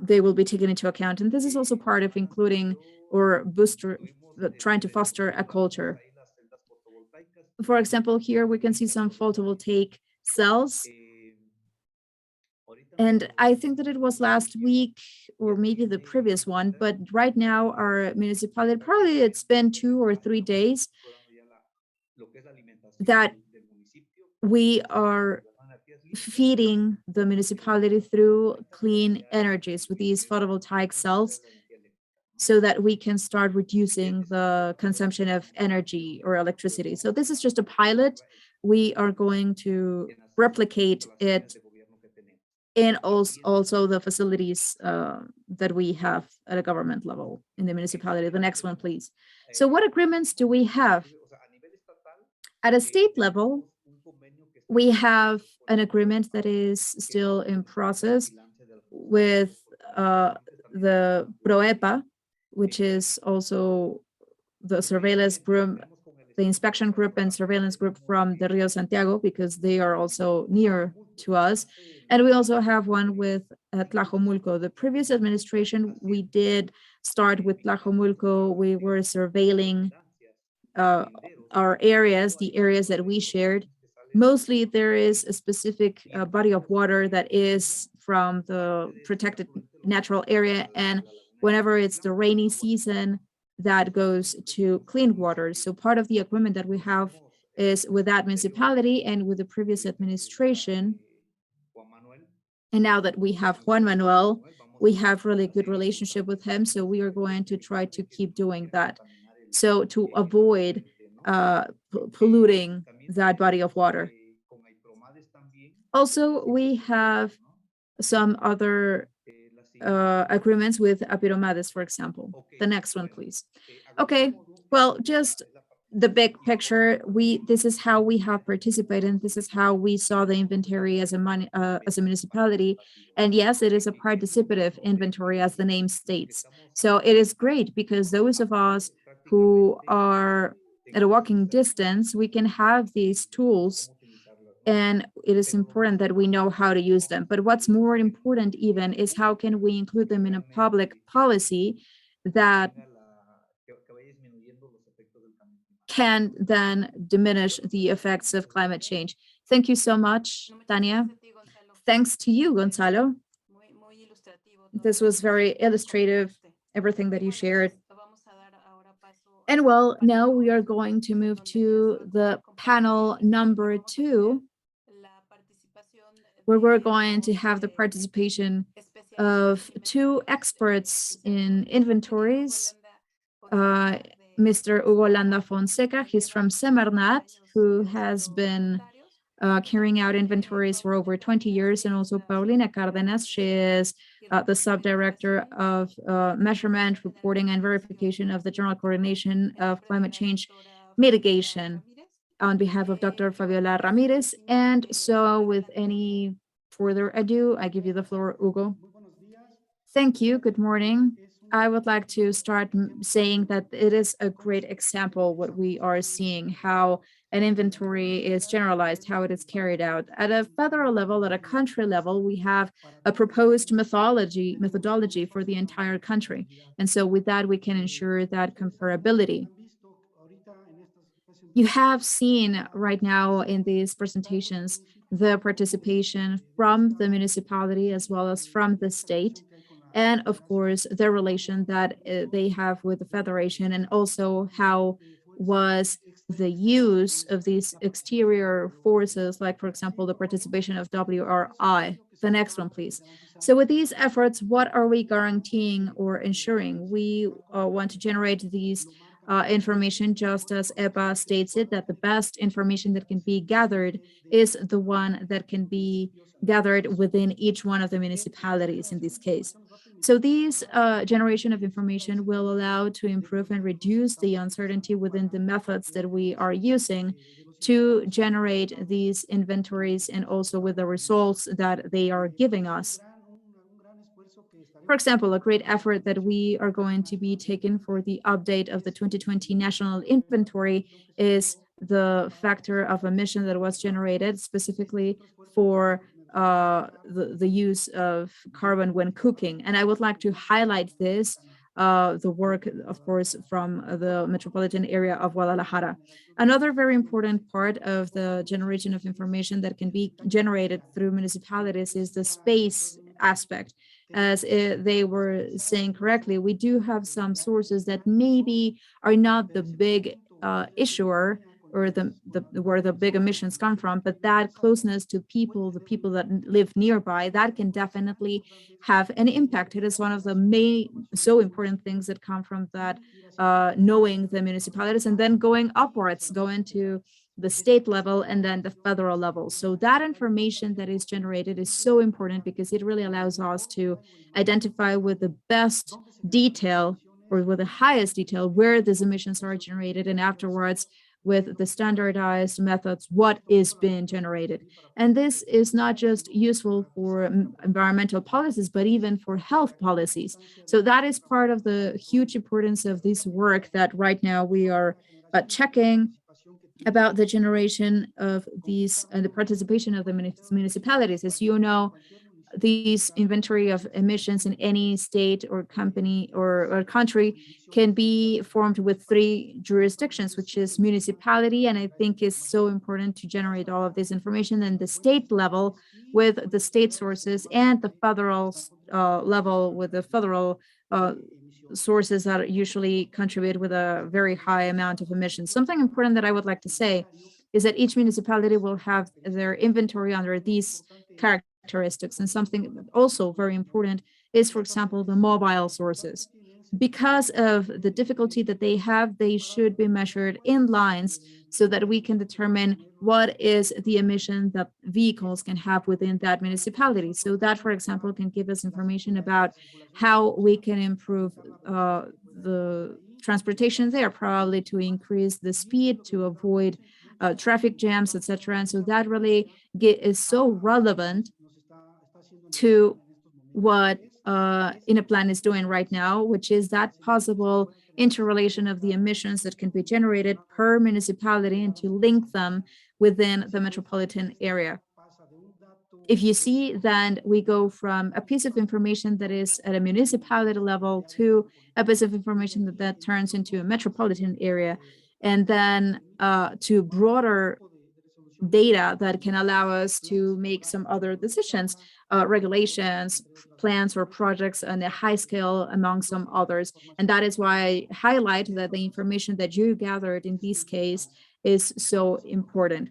Speaker 2: they will be taken into account. And this is also part of including or booster, trying to foster a culture. For example, here we can see some photovoltaic cells. And I think that it was last week or maybe the previous one, but right now our municipality, probably it's been 2 or 3 days that we are feeding the municipality through clean energies with these photovoltaic cells so that we can start reducing the consumption of energy or electricity. So this is just a pilot. We are going to replicate it in also the facilities that we have at a government level in the municipality. The next one, please. So what agreements do we have? At a state level, we have an agreement that is still in process with the PROEPA, which is also the surveillance group, the inspection group and surveillance group from the Rio Santiago, because they are also near to us. And we also have one with Tlajomulco. The previous administration, we did start with Tlajomulco. We were surveilling our areas, the areas that we shared. Mostly there is a specific body of water that is from the protected natural area. And whenever it's the rainy season, that goes to clean water. So part of the agreement that we have is with that municipality and with the previous administration. And now that we have Juan Manuel, we have really good relationship with him. So we are going to try to keep doing that. So to avoid polluting that body of water. Also, we have some other agreements with Apiromades, for example. The next one, please. Okay, well, just the big picture. This is how we have participated. And this is how we saw the inventory as a municipality. And yes, it is a participative inventory, as the name states. So it is great because those of us who are at a walking distance, we can have these tools, and it is important that we know how to use them. But what's more important even is how can we include them in a public policy that can then diminish the effects of climate change. Thank you so much, Tania. Thanks to you, Gonzalo. This was very illustrative, everything that you shared. And well, now we are going to move to the panel number 2, where we're going to have the participation of 2 experts in inventories. Mr. Hugo Landa Fonseca, he's from Semarnat, who has been carrying out inventories for over 20 years, and also Paulina Cardenas. She is the subdirector of measurement, reporting, and verification of the General Coordination of Climate Change Mitigation on behalf of Dr. Fabiola Ramirez. And so with any further ado, I give you the floor, Hugo. Thank you. Good morning. I would like to start saying that it is a great example what we are seeing, how an inventory is generalized, how it is carried out. At a federal level, at a country level, we have a proposed methodology for the entire country. And so with that, we can ensure that comparability. You have seen right now in these presentations the participation from the municipality as well as from the state, and of course the relation that they have with the federation, and also how was the use of these exterior forces, like for example the participation of WRI. The next one, please. So with these efforts, what are we guaranteeing or ensuring? We want to generate these information, just as EBA states it, that the best information that can be gathered is the one that can be gathered within each one of the municipalities in this case. So these generation of information will allow to improve and reduce the uncertainty within the methods that we are using to generate these inventories, and also with the results that they are giving us. For example, a great effort that we are going to be taking for the update of the 2020 national inventory is the factor of emission that was generated specifically for the use of carbon when cooking. And I would like to highlight this, the work, of course, from the metropolitan area of Guadalajara. Another very important part of the generation of information that can be generated through municipalities is the space aspect. As they were saying correctly, we do have some sources that maybe are not the big issuer, or the where the big emissions come from, but that closeness to people, the people that live nearby, that can definitely have an impact. It is one of the main, so important things that come from that, knowing the municipalities, and then going upwards, going to the state level and then the federal level. So that information that is generated is so important because it really allows us to identify with the best detail, or with the highest detail, where these emissions are generated, and afterwards with the standardized methods, what is being generated. And this is not just useful for environmental policies, but even for health policies. So that is part of the huge importance of this work that right now we are checking about the generation of these and the participation of the municipalities. As you know, these inventory of emissions in any state or company or country can be formed with 3 jurisdictions, which is municipality, and I think is so important to generate all of this information, and the state level with the state sources, and the federal level with the federal sources that usually contribute with a very high amount of emissions. Something important that I would like to say is that each municipality will have their inventory under these characteristics. And something also very important is, for example, the mobile sources. Because of the difficulty that they have, they should be measured in lines so that we can determine what is the emission that vehicles can have within that municipality. So that, for example, can give us information about how we can improve the transportation there, probably to increase the speed, to avoid traffic jams, etc. And so that really is so relevant to what Inaplan is doing right now, which is that possible interrelation of the emissions that can be generated per municipality, and to link them within the metropolitan area. If you see, then we go from a piece of information that is at a municipality level to a piece of information that turns into a metropolitan area. and then to broader data that can allow us to make some other decisions, regulations, plans, or projects on a high scale, among some others. And that is why I highlight that the information that you gathered in this case is so important.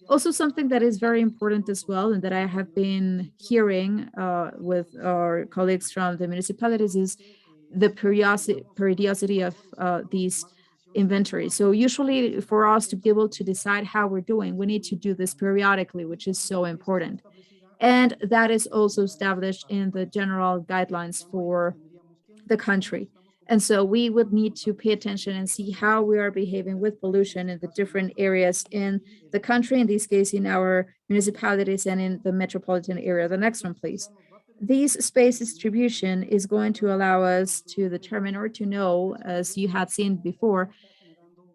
Speaker 2: Also, something that is very important as well, and that I have been hearing with our colleagues from the municipalities, is the periodicity of these inventory. So usually for us to be able to decide how we're doing, we need to do this periodically, which is so important. And that is also established in the general guidelines for the country. And so we would need to pay attention and see how we are behaving with pollution in the different areas in the country, in this case, in our municipalities and in the metropolitan area. The next one, please. This space distribution is going to allow us to determine or to know, as you had seen before,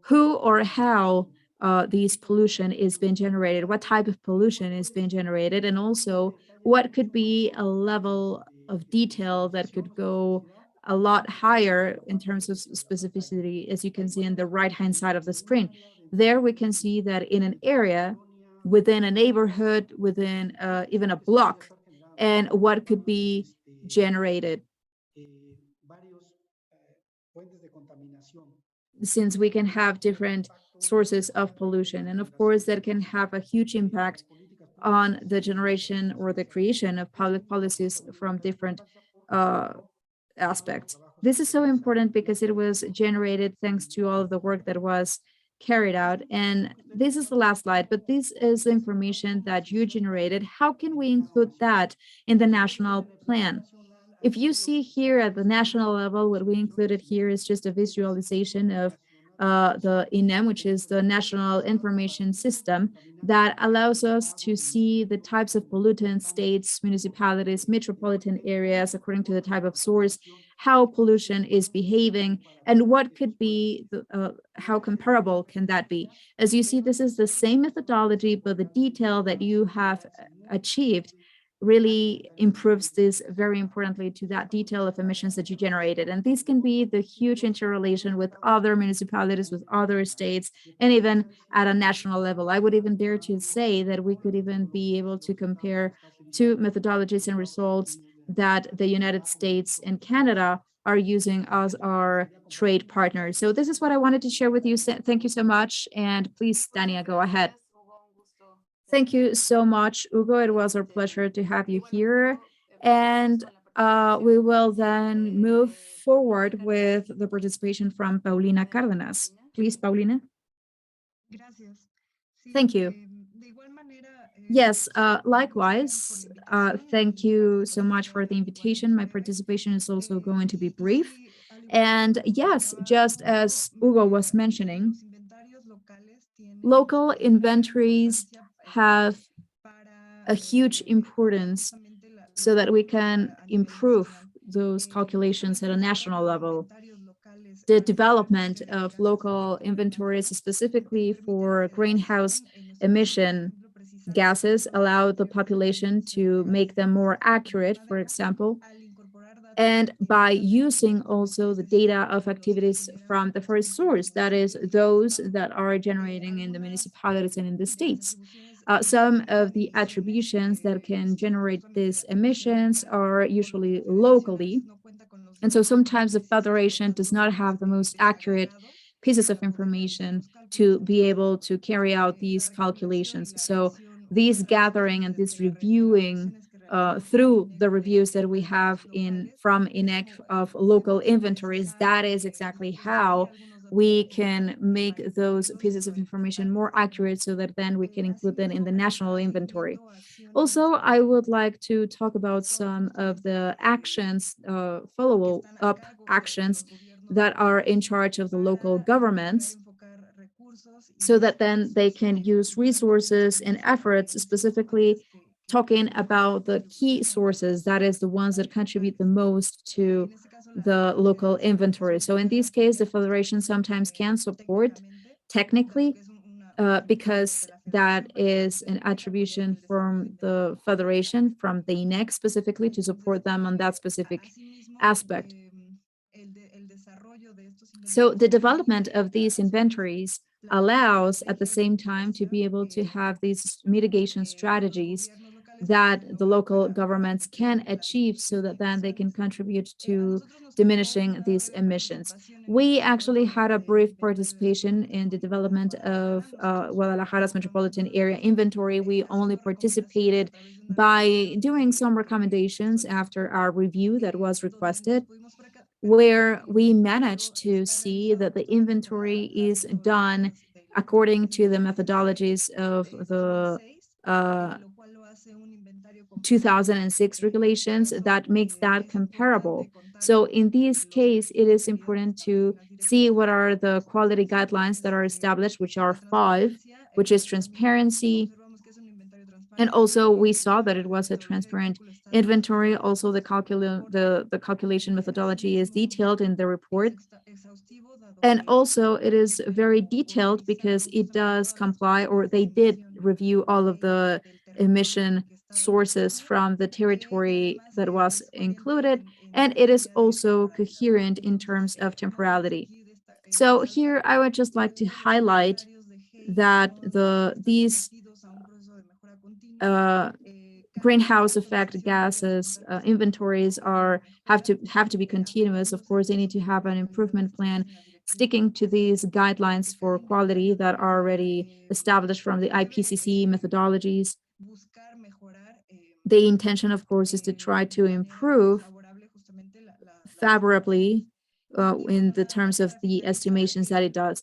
Speaker 2: who or how this pollution is being generated, what type of pollution is being generated, and also what could be a level of detail that could go a lot higher in terms of specificity, as you can see in the right-hand side of the screen. There we can see that in an area, within a neighborhood, within even a block, and what could be generated, since we can have different sources of pollution. And of course, that can have a huge impact on the generation or the creation of public policies from different uh, aspects. This is so important because it was generated thanks to all of the work that was carried out. And this is the last slide, but this is information that you generated. How can we include that in the national plan? If you see here at the national level, what we included here is just a visualization of the INEM, which is the National Information System, that allows us to see the types of pollutants, states, municipalities, metropolitan areas, according to the type of source, how pollution is behaving, and what could be, how comparable can that be. As you see, this is the same methodology, but the detail that you have achieved really improves this very importantly to that detail of emissions that you generated. And this can be the huge interrelation with other municipalities, with other states, and even at a national level. I would even dare to say that we could even be able to compare two methodologies and results that the United States and Canada are using as our trade partners. So this is what I wanted to share with you. Thank you so much. And please, Dania, go ahead. Thank you so much, Hugo. It was our pleasure to have you here. And we will then move forward with the participation from Paulina Cárdenas. Please, Paulina. Thank you. Yes, likewise. Thank you so much for the invitation. My participation is also going to be brief. And yes, just as Hugo was mentioning, local inventories have a huge importance so that we can improve those calculations at a national level. The development of local inventories, specifically for greenhouse emission gases, allow the population to make them more accurate, for example, and by using also the data of activities from the first source, that is those that are generating in the municipalities and in the states. Some of the attributions that can generate these emissions are usually locally. And so sometimes the federation does not have the most accurate pieces of information to be able to carry out these calculations. So these gathering and this reviewing through the reviews that we have from INEC of local inventories, that is exactly how we can make those pieces of information more accurate so that then we can include them in the national inventory. Also, I would like to talk about some of the actions, follow-up actions that are in charge of the local governments, so that then they can use resources and efforts, specifically talking about the key sources, that is the ones that contribute the most to the local inventory. So in this case, the federation sometimes can support technically, because that is an attribution from the federation, from the INEC specifically, to support them on that specific aspect. So the development of these inventories allows at the same time to be able to have these mitigation strategies that the local governments can achieve so that then they can contribute to diminishing these emissions. We actually had a brief participation in the development of Guadalajara's metropolitan area inventory. We only participated by doing some recommendations after our review that was requested, where we managed to see that the inventory is done according to the methodologies of the uh, 2006 regulations that makes that comparable. So in this case, it is important to see what are the quality guidelines that are established, which are five, which is transparency. And also we saw that it was a transparent inventory. Also the calculation methodology is detailed in the report. And also it is very detailed because it does comply, or they did review all of the emission sources from the territory that was included, and it is also coherent in terms of temporality. So here I would just like to highlight that these uh, greenhouse effect gases inventories are have to be continuous. Of course, they need to have an improvement plan sticking to these guidelines for quality that are already established from the IPCC methodologies. The intention, of course, is to try to improve favorably in the terms of the estimations that it does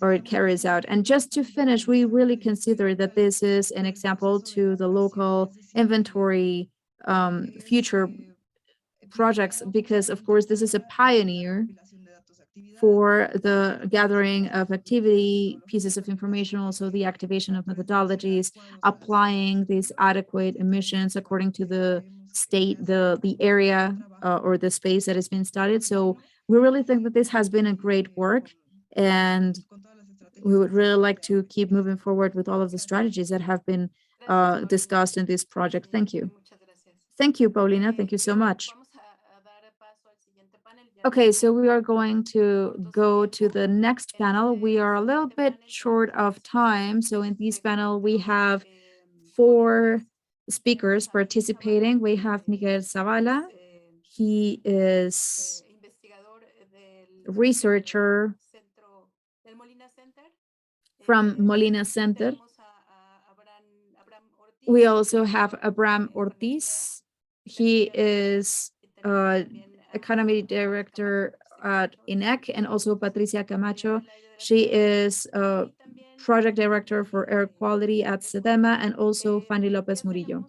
Speaker 2: or it carries out. And just to finish, we really consider that this is an example to the local inventory future projects, because of course this is a pioneer for the gathering of activity pieces of information, also the activation of methodologies, applying these adequate emissions according to the state, the area or the space that has been studied. So we really think that this has been a great work, and we would really like to keep moving forward with all of the strategies that have been discussed in this project. Thank you. Thank you, Paulina. Thank you so much. Okay, so we are going to go to the next panel. We are a little bit short of time. So in this panel, we have four speakers participating. We have Miguel Zavala. He is researcher from Molina Center. We also have Abraham Ortiz. He is economy director at INEC, and also Patricia Camacho. She is a project director for air quality at SEDEMA, and also Fanny Lopez Murillo.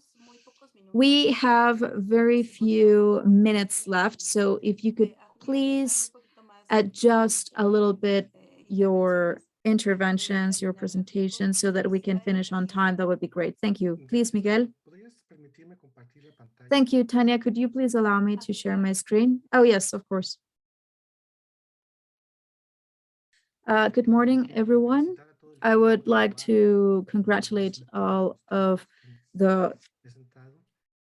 Speaker 2: We have very few minutes left, so if you could please adjust a little bit your interventions, your presentations, so that we can finish on time, that would be great. Thank you. Please, Miguel. Thank you, Tanya. Could you please allow me to share my screen? Oh, yes, of course. Good morning, everyone. I would like to congratulate all of the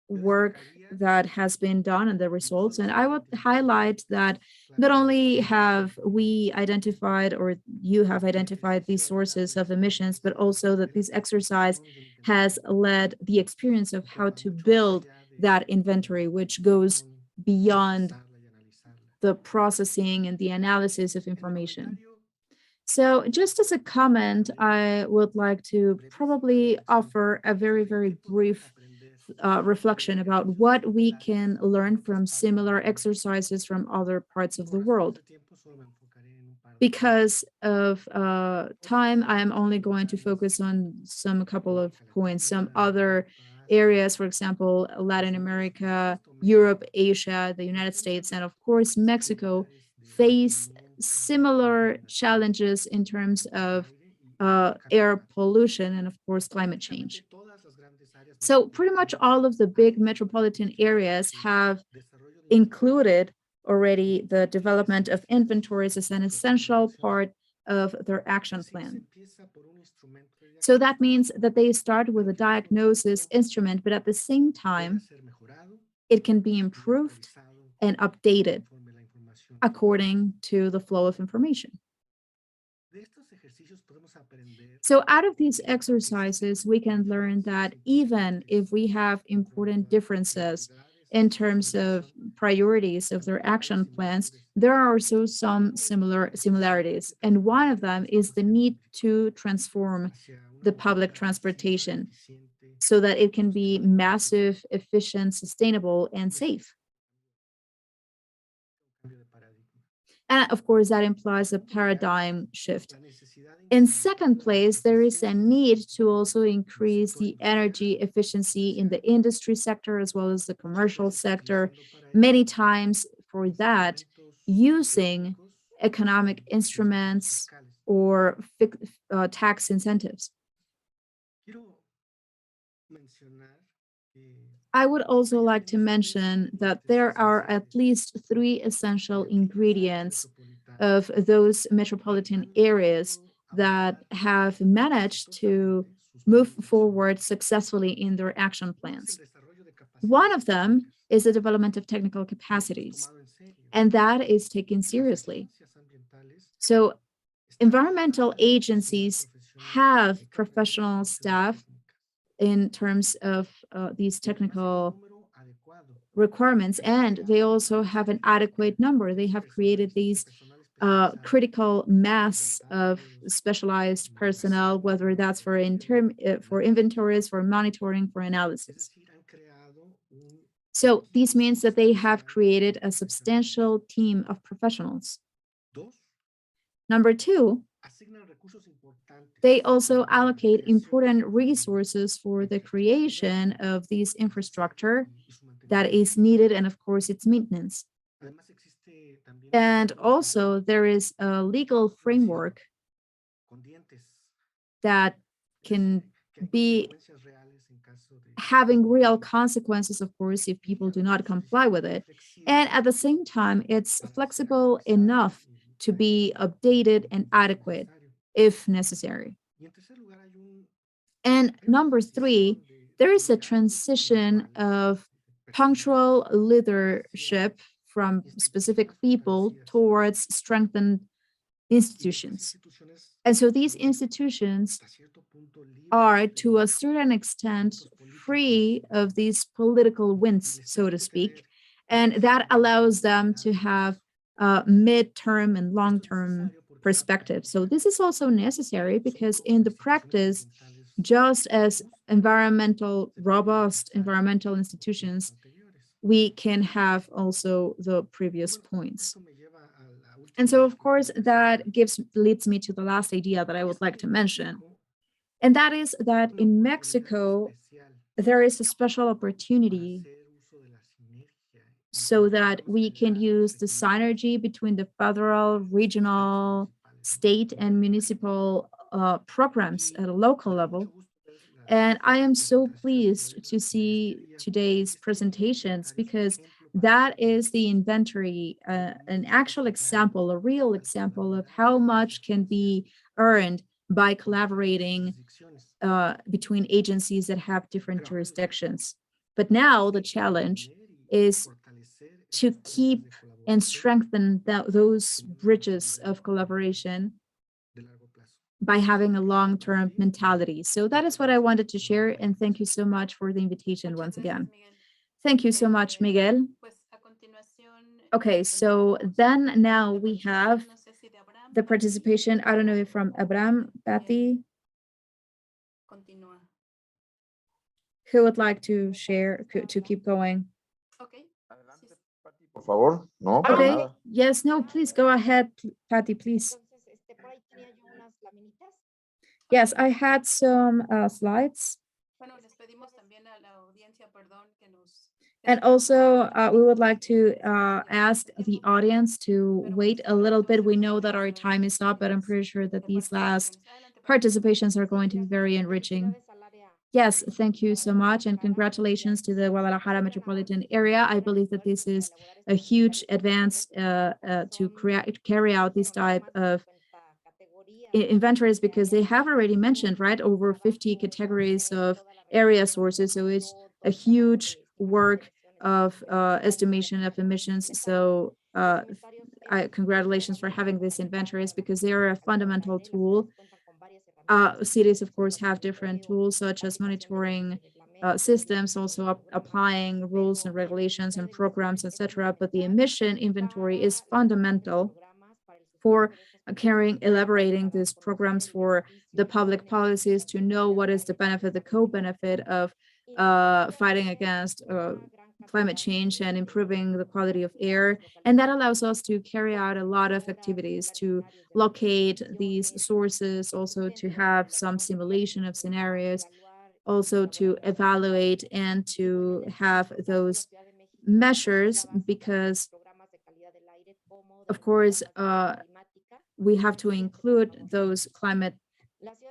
Speaker 2: work that has been done and the results. And I would highlight that not only have we identified, or you have identified, these sources of emissions, but also that this exercise has led the experience of how to build that inventory, which goes beyond the processing and the analysis of information. So just as a comment, I would like to probably offer a very, very brief reflection about what we can learn from similar exercises from other parts of the world. Because of time, I am only going to focus on some couple of points. Some other areas, for example, Latin America, Europe, Asia, the United States, and of course, Mexico, face similar challenges in terms of air pollution and, of course, climate change. So pretty much all of the big metropolitan areas have included already the development of inventories as an essential part of their action plan. So that means that they start with a diagnosis instrument, but at the same time, it can be improved and updated. according to the flow of information. So out of these exercises, we can learn that even if we have important differences in terms of priorities of their action plans, there are also some similarities. And one of them is the need to transform the public transportation so that it can be massive, efficient, sustainable, and safe. And of course, that implies a paradigm shift. In second place, there is a need to also increase the energy efficiency in the industry sector as well as the commercial sector. Many times, for that, using economic instruments or tax incentives. I would also like to mention that there are at least three essential ingredients of those metropolitan areas that have managed to move forward successfully in their action plans. One of them is the development of technical capacities, and that is taken seriously. So, environmental agencies have professional staff in terms of these technical requirements, and they also have an adequate number. They have created these critical mass of specialized personnel, whether that's for inventories, for monitoring, for analysis. So this means that they have created a substantial team of professionals. Number two, they also allocate important resources for the creation of this infrastructure that is needed, and of course, its maintenance. And also, there is a legal framework that can be having real consequences, of course, if people do not comply with it. And at the same time, it's flexible enough to be updated and adequate if necessary. And number three, there is a transition of punctual leadership from specific people towards strengthened institutions. And so these institutions are, to a certain extent, free of these political winds, so to speak. And that allows them to have mid-term and long-term perspective. So this is also necessary because in the practice, just as robust environmental institutions, we can have also the previous points. And so, of course, that leads me to the last idea that I would like to mention. And that is that in Mexico, there is a special opportunity so that we can use the synergy between the federal, regional, state, and municipal programs at a local level. And I am so pleased to see today's presentations because that is the inventory, an actual example, a real example of how much can be earned by collaborating between agencies that have different jurisdictions. But now the challenge is to keep and strengthen those bridges of collaboration by having a long-term mentality. So that is what I wanted to share. And thank you so much for the invitation once again. Thank you so much, Miguel. Okay, so then now we have the participation. I don't know if from Abraham, Patty, who would like to share, to keep going.
Speaker 5: Por favor, no, para
Speaker 2: Okay,
Speaker 5: nada.
Speaker 2: yes, no, please go ahead, Patty, please. Yes, I had some slides. And also, we would like to ask the audience to wait a little bit. We know that our time is up, but I'm pretty sure that these last participations are going to be very enriching. Yes, thank you so much, and congratulations to the Guadalajara metropolitan area. I believe that this is a huge advance to carry out this type of inventories because they have already mentioned, right, over 50 categories of area sources. So it's a huge work of estimation of emissions. So congratulations for having these inventories because they are a fundamental tool. Cities, of course, have different tools such as monitoring systems, also applying rules and regulations and programs, etc. But the emission inventory is fundamental for carrying, elaborating these programs for the public policies to know what is the benefit, the co-benefit of fighting against climate change and improving the quality of air. And that allows us to carry out a lot of activities to locate these sources, also to have some simulation of scenarios, also to evaluate and to have those measures because, of course, we have to include those climate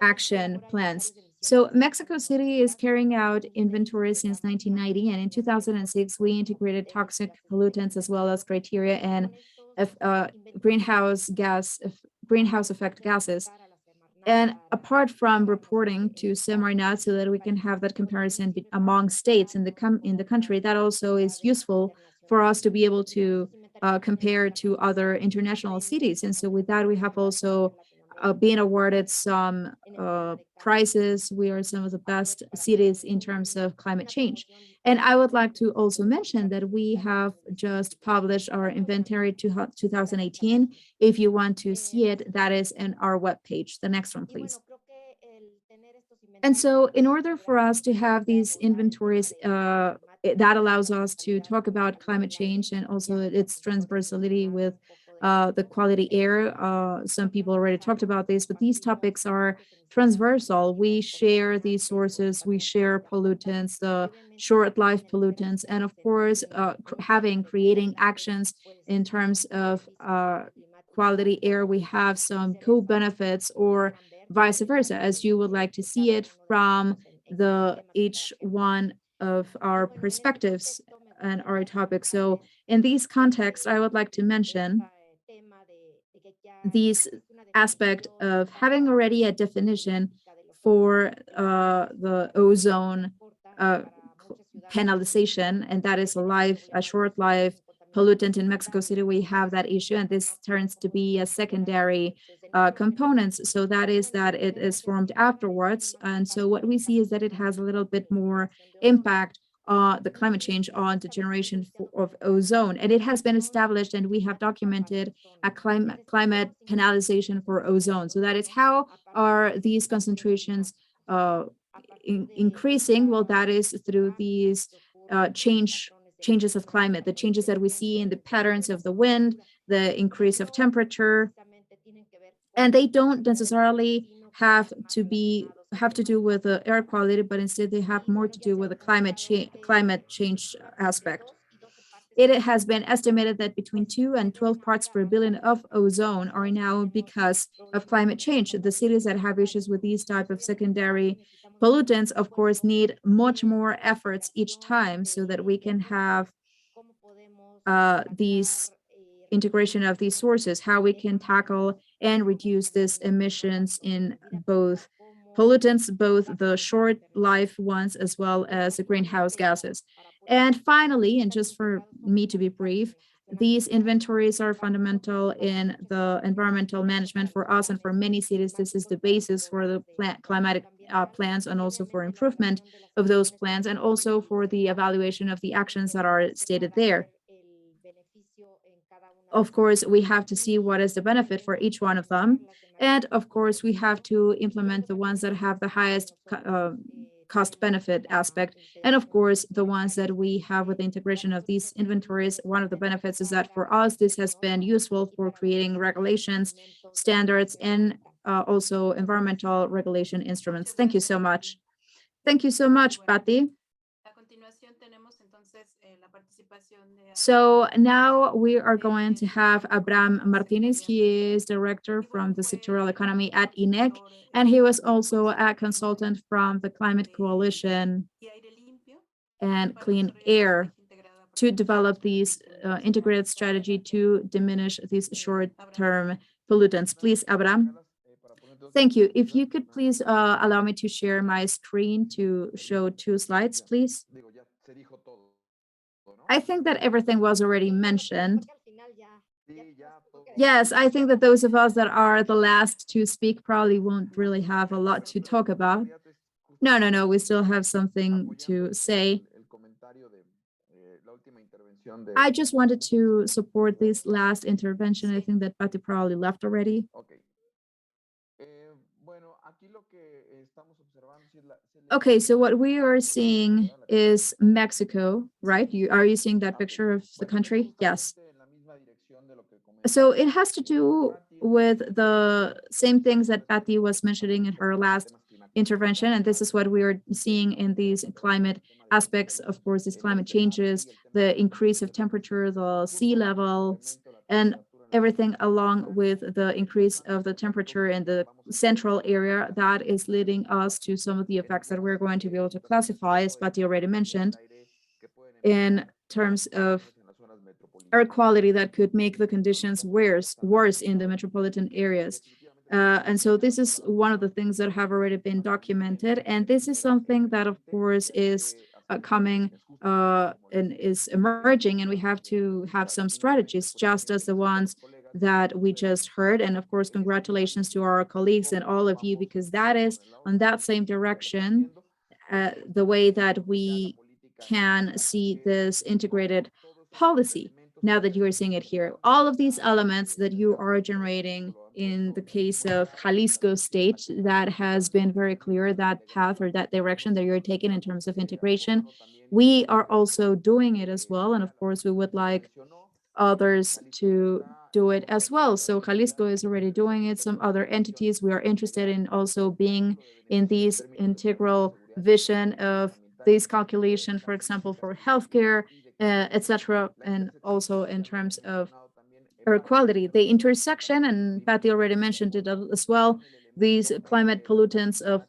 Speaker 2: action plans. So Mexico City is carrying out inventory since 1990, and in 2006, we integrated toxic pollutants as well as criteria and uh, greenhouse gas, greenhouse effect gases. And apart from reporting to Semarnat so that we can have that comparison among states in the country, that also is useful for us to be able to compare to other international cities. And so with that, we have also been awarded some prizes. We are some of the best cities in terms of climate change. And I would like to also mention that we have just published our inventory 2018. If you want to see it, that is in our webpage. The next one, please. And so in order for us to have these inventories, that allows us to talk about climate change and also its transversality with the quality air. Some people already talked about this, but these topics are transversal. We share these sources, we share pollutants, the short life pollutants, and of course, creating actions in terms of quality air. We have some co-benefits or vice versa, as you would like to see it from the each one of our perspectives and our topics. So in these contexts, I would like to mention these aspect of having already a definition for the ozone uh, penalization, and that is a short life pollutant in Mexico City. We have that issue, and this turns to be a secondary components. So that is that it is formed afterwards, and so what we see is that it has a little bit more impact the climate change on the generation of ozone. And it has been established, and we have documented a climate penalization for ozone. So that is how are these concentrations increasing? Well, that is through these changes of climate, the changes that we see in the patterns of the wind, the increase of temperature, and they don't necessarily have to do with the air quality, but instead they have more to do with the climate change aspect. It has been estimated that between 2 and 12 parts per billion of ozone are now because of climate change. The cities that have issues with these type of secondary pollutants, of course, need much more efforts each time so that we can have these integration of these sources, how we can tackle and reduce these emissions in both pollutants, both the short life ones as well as the greenhouse gases. And finally, and just for me to be brief, these inventories are fundamental in the environmental management for us and for many cities. This is the basis for the climatic plans and also for improvement of those plans and also for the evaluation of the actions that are stated there. Of course, we have to see what is the benefit for each one of them. And of course, we have to implement the ones that have the highest cost benefit aspect. And of course, the ones that we have with the integration of these inventories, one of the benefits is that for us, this has been useful for creating regulations, standards, and also environmental regulation instruments. Thank you so much. Thank you so much, Patty. So now we are going to have Abraham Martinez. He is director from the sectoral economy at INEC, and he was also a consultant from the Climate Coalition and Clean Air to develop these integrated strategy to diminish these short-term pollutants. Please, Abraham. Thank you. If you could please allow me to share my screen to show 2 slides, please. I think that everything was already mentioned. Yes, I think that those of us that are the last to speak probably won't really have a lot to talk about. No, no, no, we still have something to say. I just wanted to support this last intervention. I think that Patty probably left already. Okay, so what we are seeing is Mexico, right? Are you seeing that picture of the country? Yes. So it has to do with the same things that Patty was mentioning in her last intervention, and this is what we are seeing in these climate aspects. Of course, these climate changes, the increase of temperature, the sea levels, and everything along with the increase of the temperature in the central area that is leading us to some of the effects that we're going to be able to classify, as Patty already mentioned, in terms of air quality that could make the conditions worse in the metropolitan areas. And so this is one of the things that have already been documented. And this is something that, of course, is coming and is emerging. And we have to have some strategies, just as the ones that we just heard. And of course, congratulations to our colleagues and all of you, because that is on that same direction, the way that we can see this integrated policy. Now that you are seeing it here, all of these elements that you are generating in the case of Jalisco state, that has been very clear, that path or that direction that you're taking in terms of integration. We are also doing it as well. And of course, we would like others to do it as well. So Jalisco is already doing it. Some other entities, we are interested in also being in these integral vision of this calculation, for example, for healthcare, etc., and also in terms of air quality. The intersection, and Patty already mentioned it as well, these climate pollutants of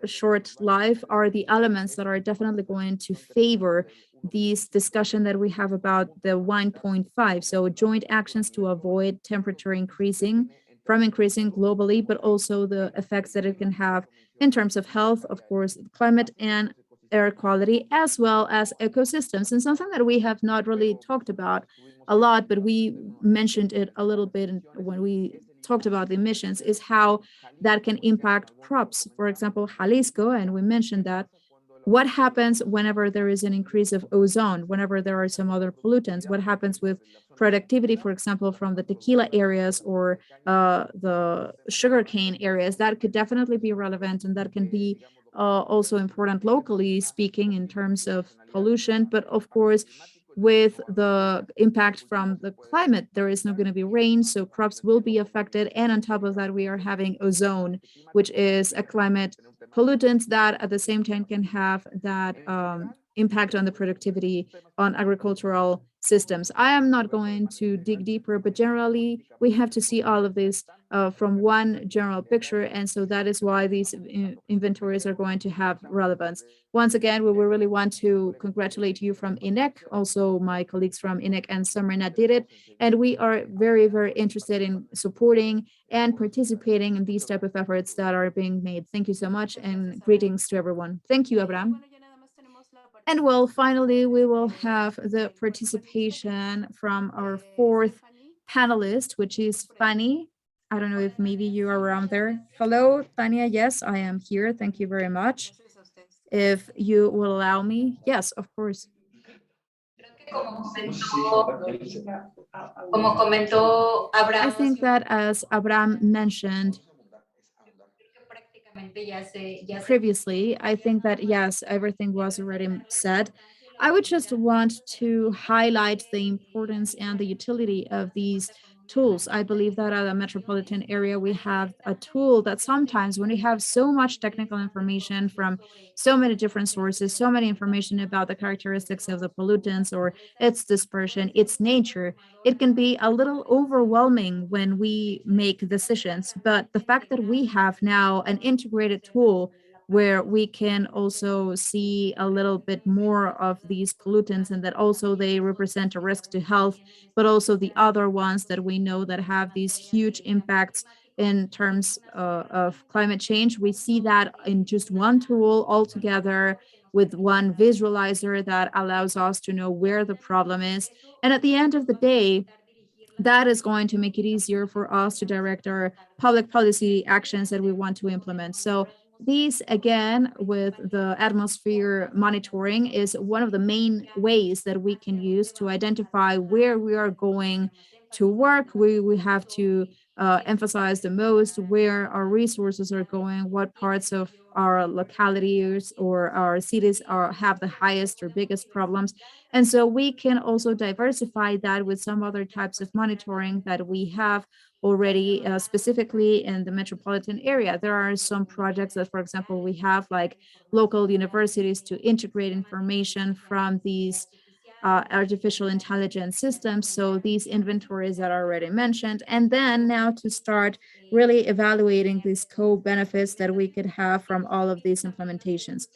Speaker 2: short life are the elements that are definitely going to favor this discussion that we have about the 1.5. So joint actions to avoid temperature increasing from increasing globally, but also the effects that it can have in terms of health, of course, climate and air quality, as well as ecosystems. And something that we have not really talked about a lot, but we mentioned it a little bit when we talked about the emissions, is how that can impact crops. For example, Jalisco, and we mentioned that, what happens whenever there is an increase of ozone, whenever there are some other pollutants, what happens with productivity, for example, from the tequila areas or the sugarcane areas. That could definitely be relevant, and that can be also important locally speaking in terms of pollution. But of course, with the impact from the climate, there is not going to be rain, so crops will be affected. And on top of that, we are having ozone, which is a climate pollutant that at the same time can have that impact on the productivity on agricultural systems. I am not going to dig deeper, but generally we have to see all of this from one general picture. And so that is why these inventories are going to have relevance. Once again, we will really want to congratulate you from INEC, also my colleagues from INEC and Summernet did it. And we are very, very interested in supporting and participating in these type of efforts that are being made. Thank you so much, and greetings to everyone. Thank you, Abraham. And well, finally, we will have the participation from our fourth panelist, which is Fanny. I don't know if maybe you are around there. Hello, Tania. Yes, I am here. Thank you very much. If you will allow me. Yes, of course. I think that as Abraham mentioned previously, I think that yes, everything was already said. I would just want to highlight the importance and the utility of these tools. I believe that at a metropolitan area, we have a tool that sometimes when we have so much technical information from so many different sources, so many information about the characteristics of the pollutants or its dispersion, its nature, it can be a little overwhelming when we make decisions. But the fact that we have now an integrated tool where we can also see a little bit more of these pollutants, and that also they represent a risk to health, but also the other ones that we know that have these huge impacts in terms of climate change. We see that in just one tool altogether with one visualizer that allows us to know where the problem is. And at the end of the day, that is going to make it easier for us to direct our public policy actions that we want to implement. So these, again, with the atmosphere monitoring, is one of the main ways that we can use to identify where we are going to work. We have to emphasize the most where our resources are going, what parts of our localities or our cities have the highest or biggest problems. And so we can also diversify that with some other types of monitoring that we have already, specifically in the metropolitan area. There are some projects that, for example, we have like local universities to integrate information from these artificial intelligence systems. So these inventories that are already mentioned, and then now to start really evaluating these co-benefits that we could have from all of these implementations.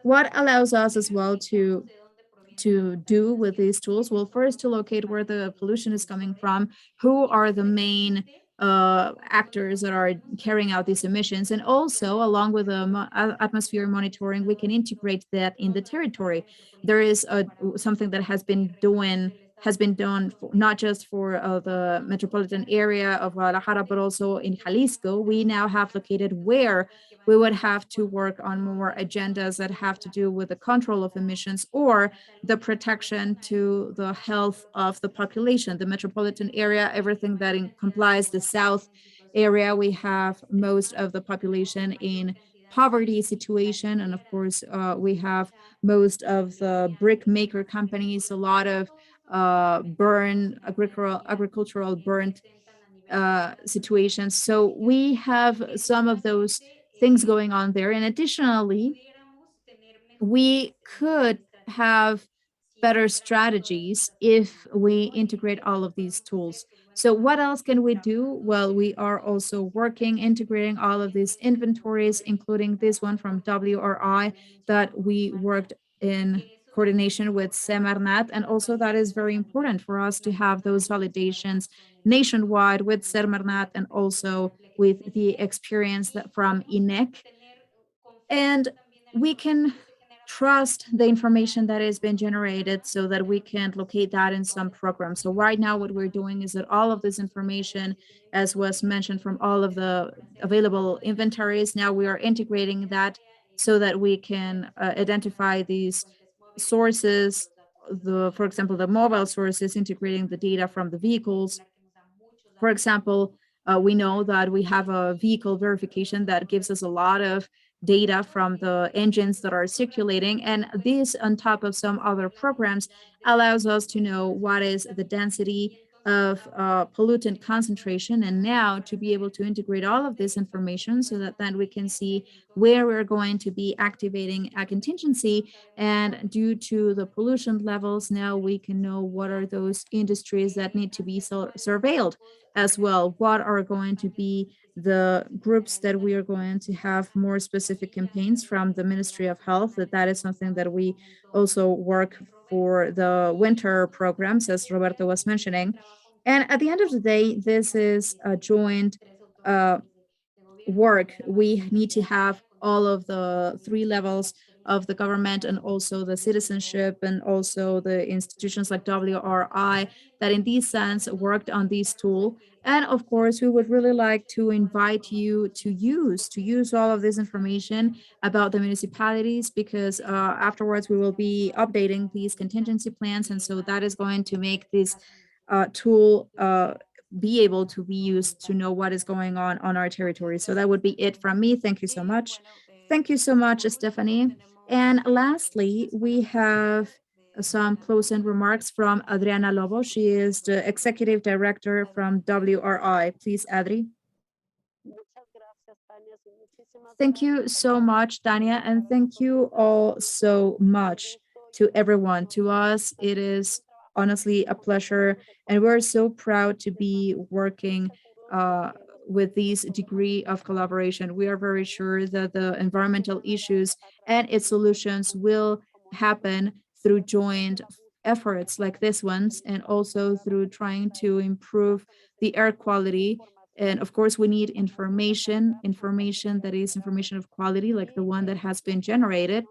Speaker 2: What allows us as well to do with these tools? Well, first to locate where the pollution is coming from, who are the main actors that are carrying out these emissions, and also along with the atmosphere monitoring, we can integrate that in the territory. There is something that has been done for, not just for the metropolitan area of Guadalajara, but also in Jalisco. We now have located where we would have to work on more agendas that have to do with the control of emissions or the protection to the health of the population. The metropolitan area, everything that complies the south area, we have most of the population in poverty situation. And of course, we have most of the brick maker companies, a lot of agricultural burnt situations. So we have some of those things going on there. And additionally, we could have better strategies if we integrate all of these tools. So, what else can we do? Well, we are also working, integrating all of these inventories, including this one from WRI that we worked in coordination with Semarnat. And also, that is very important for us to have those validations nationwide with Semarnat and also with the experience that from INEC, and we can trust the information that has been generated so that we can locate that in some program. So right now what we're doing is that all of this information, as was mentioned from all of the available inventories, now we are integrating that so that we can identify these sources, the, for example, the mobile sources, integrating the data from the vehicles. For example, we know that we have a vehicle verification that gives us a lot of data from the engines that are circulating. And this, on top of some other programs, allows us to know what is the density of pollutant concentration. And now to be able to integrate all of this information so that then we can see where we're going to be activating a contingency. And due to the pollution levels, now we can know what are those industries that need to be surveilled as well. What are going to be the groups that we are going to have more specific campaigns from the Ministry of Health? That is something that we also work for the winter programs, as Roberto was mentioning. And at the end of the day, this is a joint uh, work. We need to have all of the three levels of the government and also the citizenship and also the institutions like WRI that in this sense worked on this tool. And of course, we would really like to invite you to use all of this information about the municipalities, because afterwards we will be updating these contingency plans. And so that is going to make this tool be able to be used to know what is going on our territory. So that would be it from me. Thank you so much. Thank you so much, Stephanie. And lastly, we have some closing remarks from Adriana Lobo. She is the executive director from WRI. Please, Adri. Thank you so much, Tanya, and thank you all so much to everyone. To us, it is honestly a pleasure, and we're so proud to be working uh, with this degree of collaboration. We are very sure that the environmental issues and its solutions will happen through joint efforts like this ones, and also through trying to improve the air quality. And of course, we need information that is information of quality, like the one that has been generated.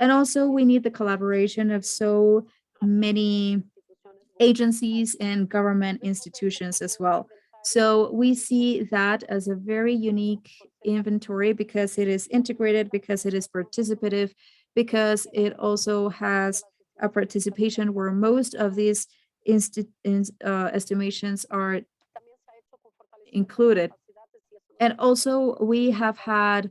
Speaker 2: And also, we need the collaboration of so many agencies and government institutions as well. So we see that as a very unique inventory because it is integrated, because it is participative, because it also has a participation where most of these estimations are included. And also we have had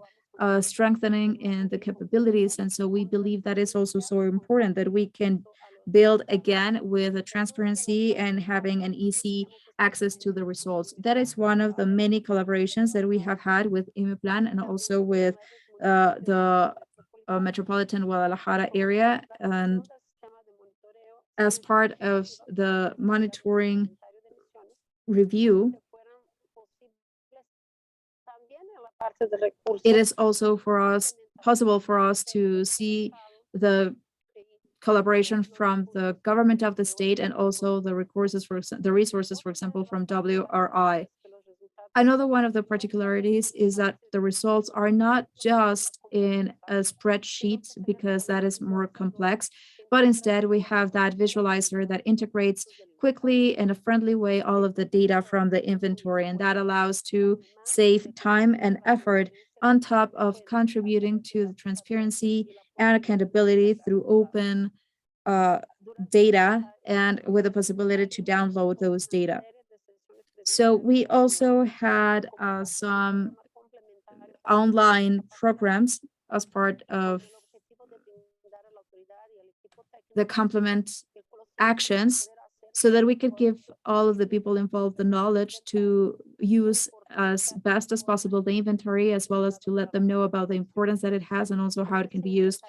Speaker 2: strengthening in the capabilities. And so we believe that is also so important that we can build again with a transparency and having an easy access to the results. That is one of the many collaborations that we have had with Imiplan and also with the metropolitan Guadalajara area. And as part of the monitoring review, it is also for us possible for us to see the collaboration from the government of the state and also the resources, for example, from WRI. Another one of the particularities is that the results are not just in a spreadsheet because that is more complex, but instead we have that visualizer that integrates quickly in a friendly way all of the data from the inventory, and that allows to save time and effort on top of contributing to the transparency and accountability through open uh, data and with the possibility to download those data. So we also had some online programs as part of the complement actions so that we could give all of the people involved the knowledge to use as best as possible the inventory, as well as to let them know about the importance that it has and also how it can be used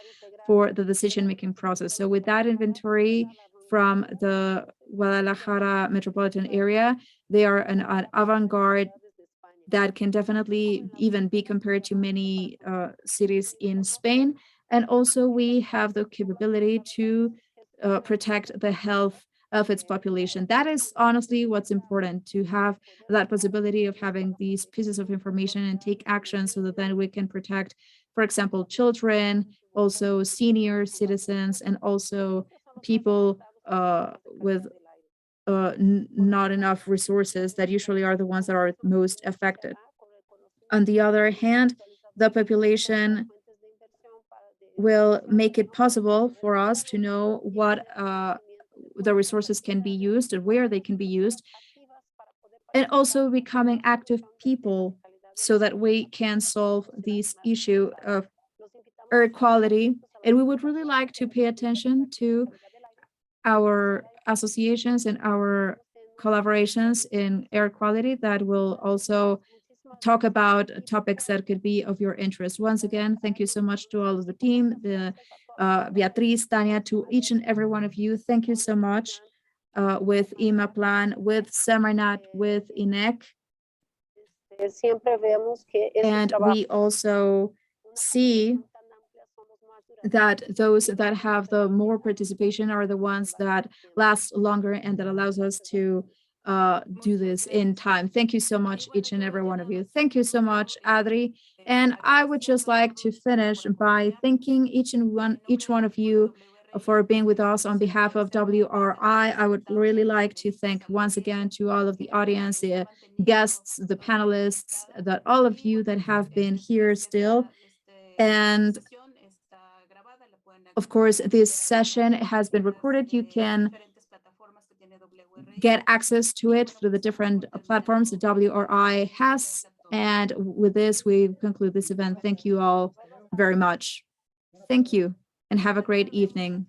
Speaker 2: for the decision-making process. So with that inventory from the Guadalajara metropolitan area, they are an avant-garde that can definitely even be compared to many cities in Spain. And also we have the capability to protect the health of its population. That is honestly what's important, to have that possibility of having these pieces of information and take action so that then we can protect, for example, children, also senior citizens, and also people with not enough resources that usually are the ones that are most affected. On the other hand, the population will make it possible for us to know what the resources can be used and where they can be used, and also becoming active people so that we can solve this issue of air quality. And we would really like to pay attention to our associations and our collaborations in air quality that will also talk about topics that could be of your interest. Once again, thank you so much to all of the team, the Beatriz, Tania, to each and every one of you. Thank you so much with IMAPLAN, with Semarnat, with INEC. And we also see that those that have the more participation are the ones that last longer and that allows us to do this in time. Thank you so much, each and every one of you. Thank you so much, Adri. And I would just like to finish by thanking each one of you for being with us on behalf of WRI. I would really like to thank once again to all of the audience, the guests, the panelists, that all of you that have been here still. And of course, this session has been recorded. You can get access to it through the different platforms that WRI has. And with this, we conclude this event. Thank you all very much. Thank you and have a great evening.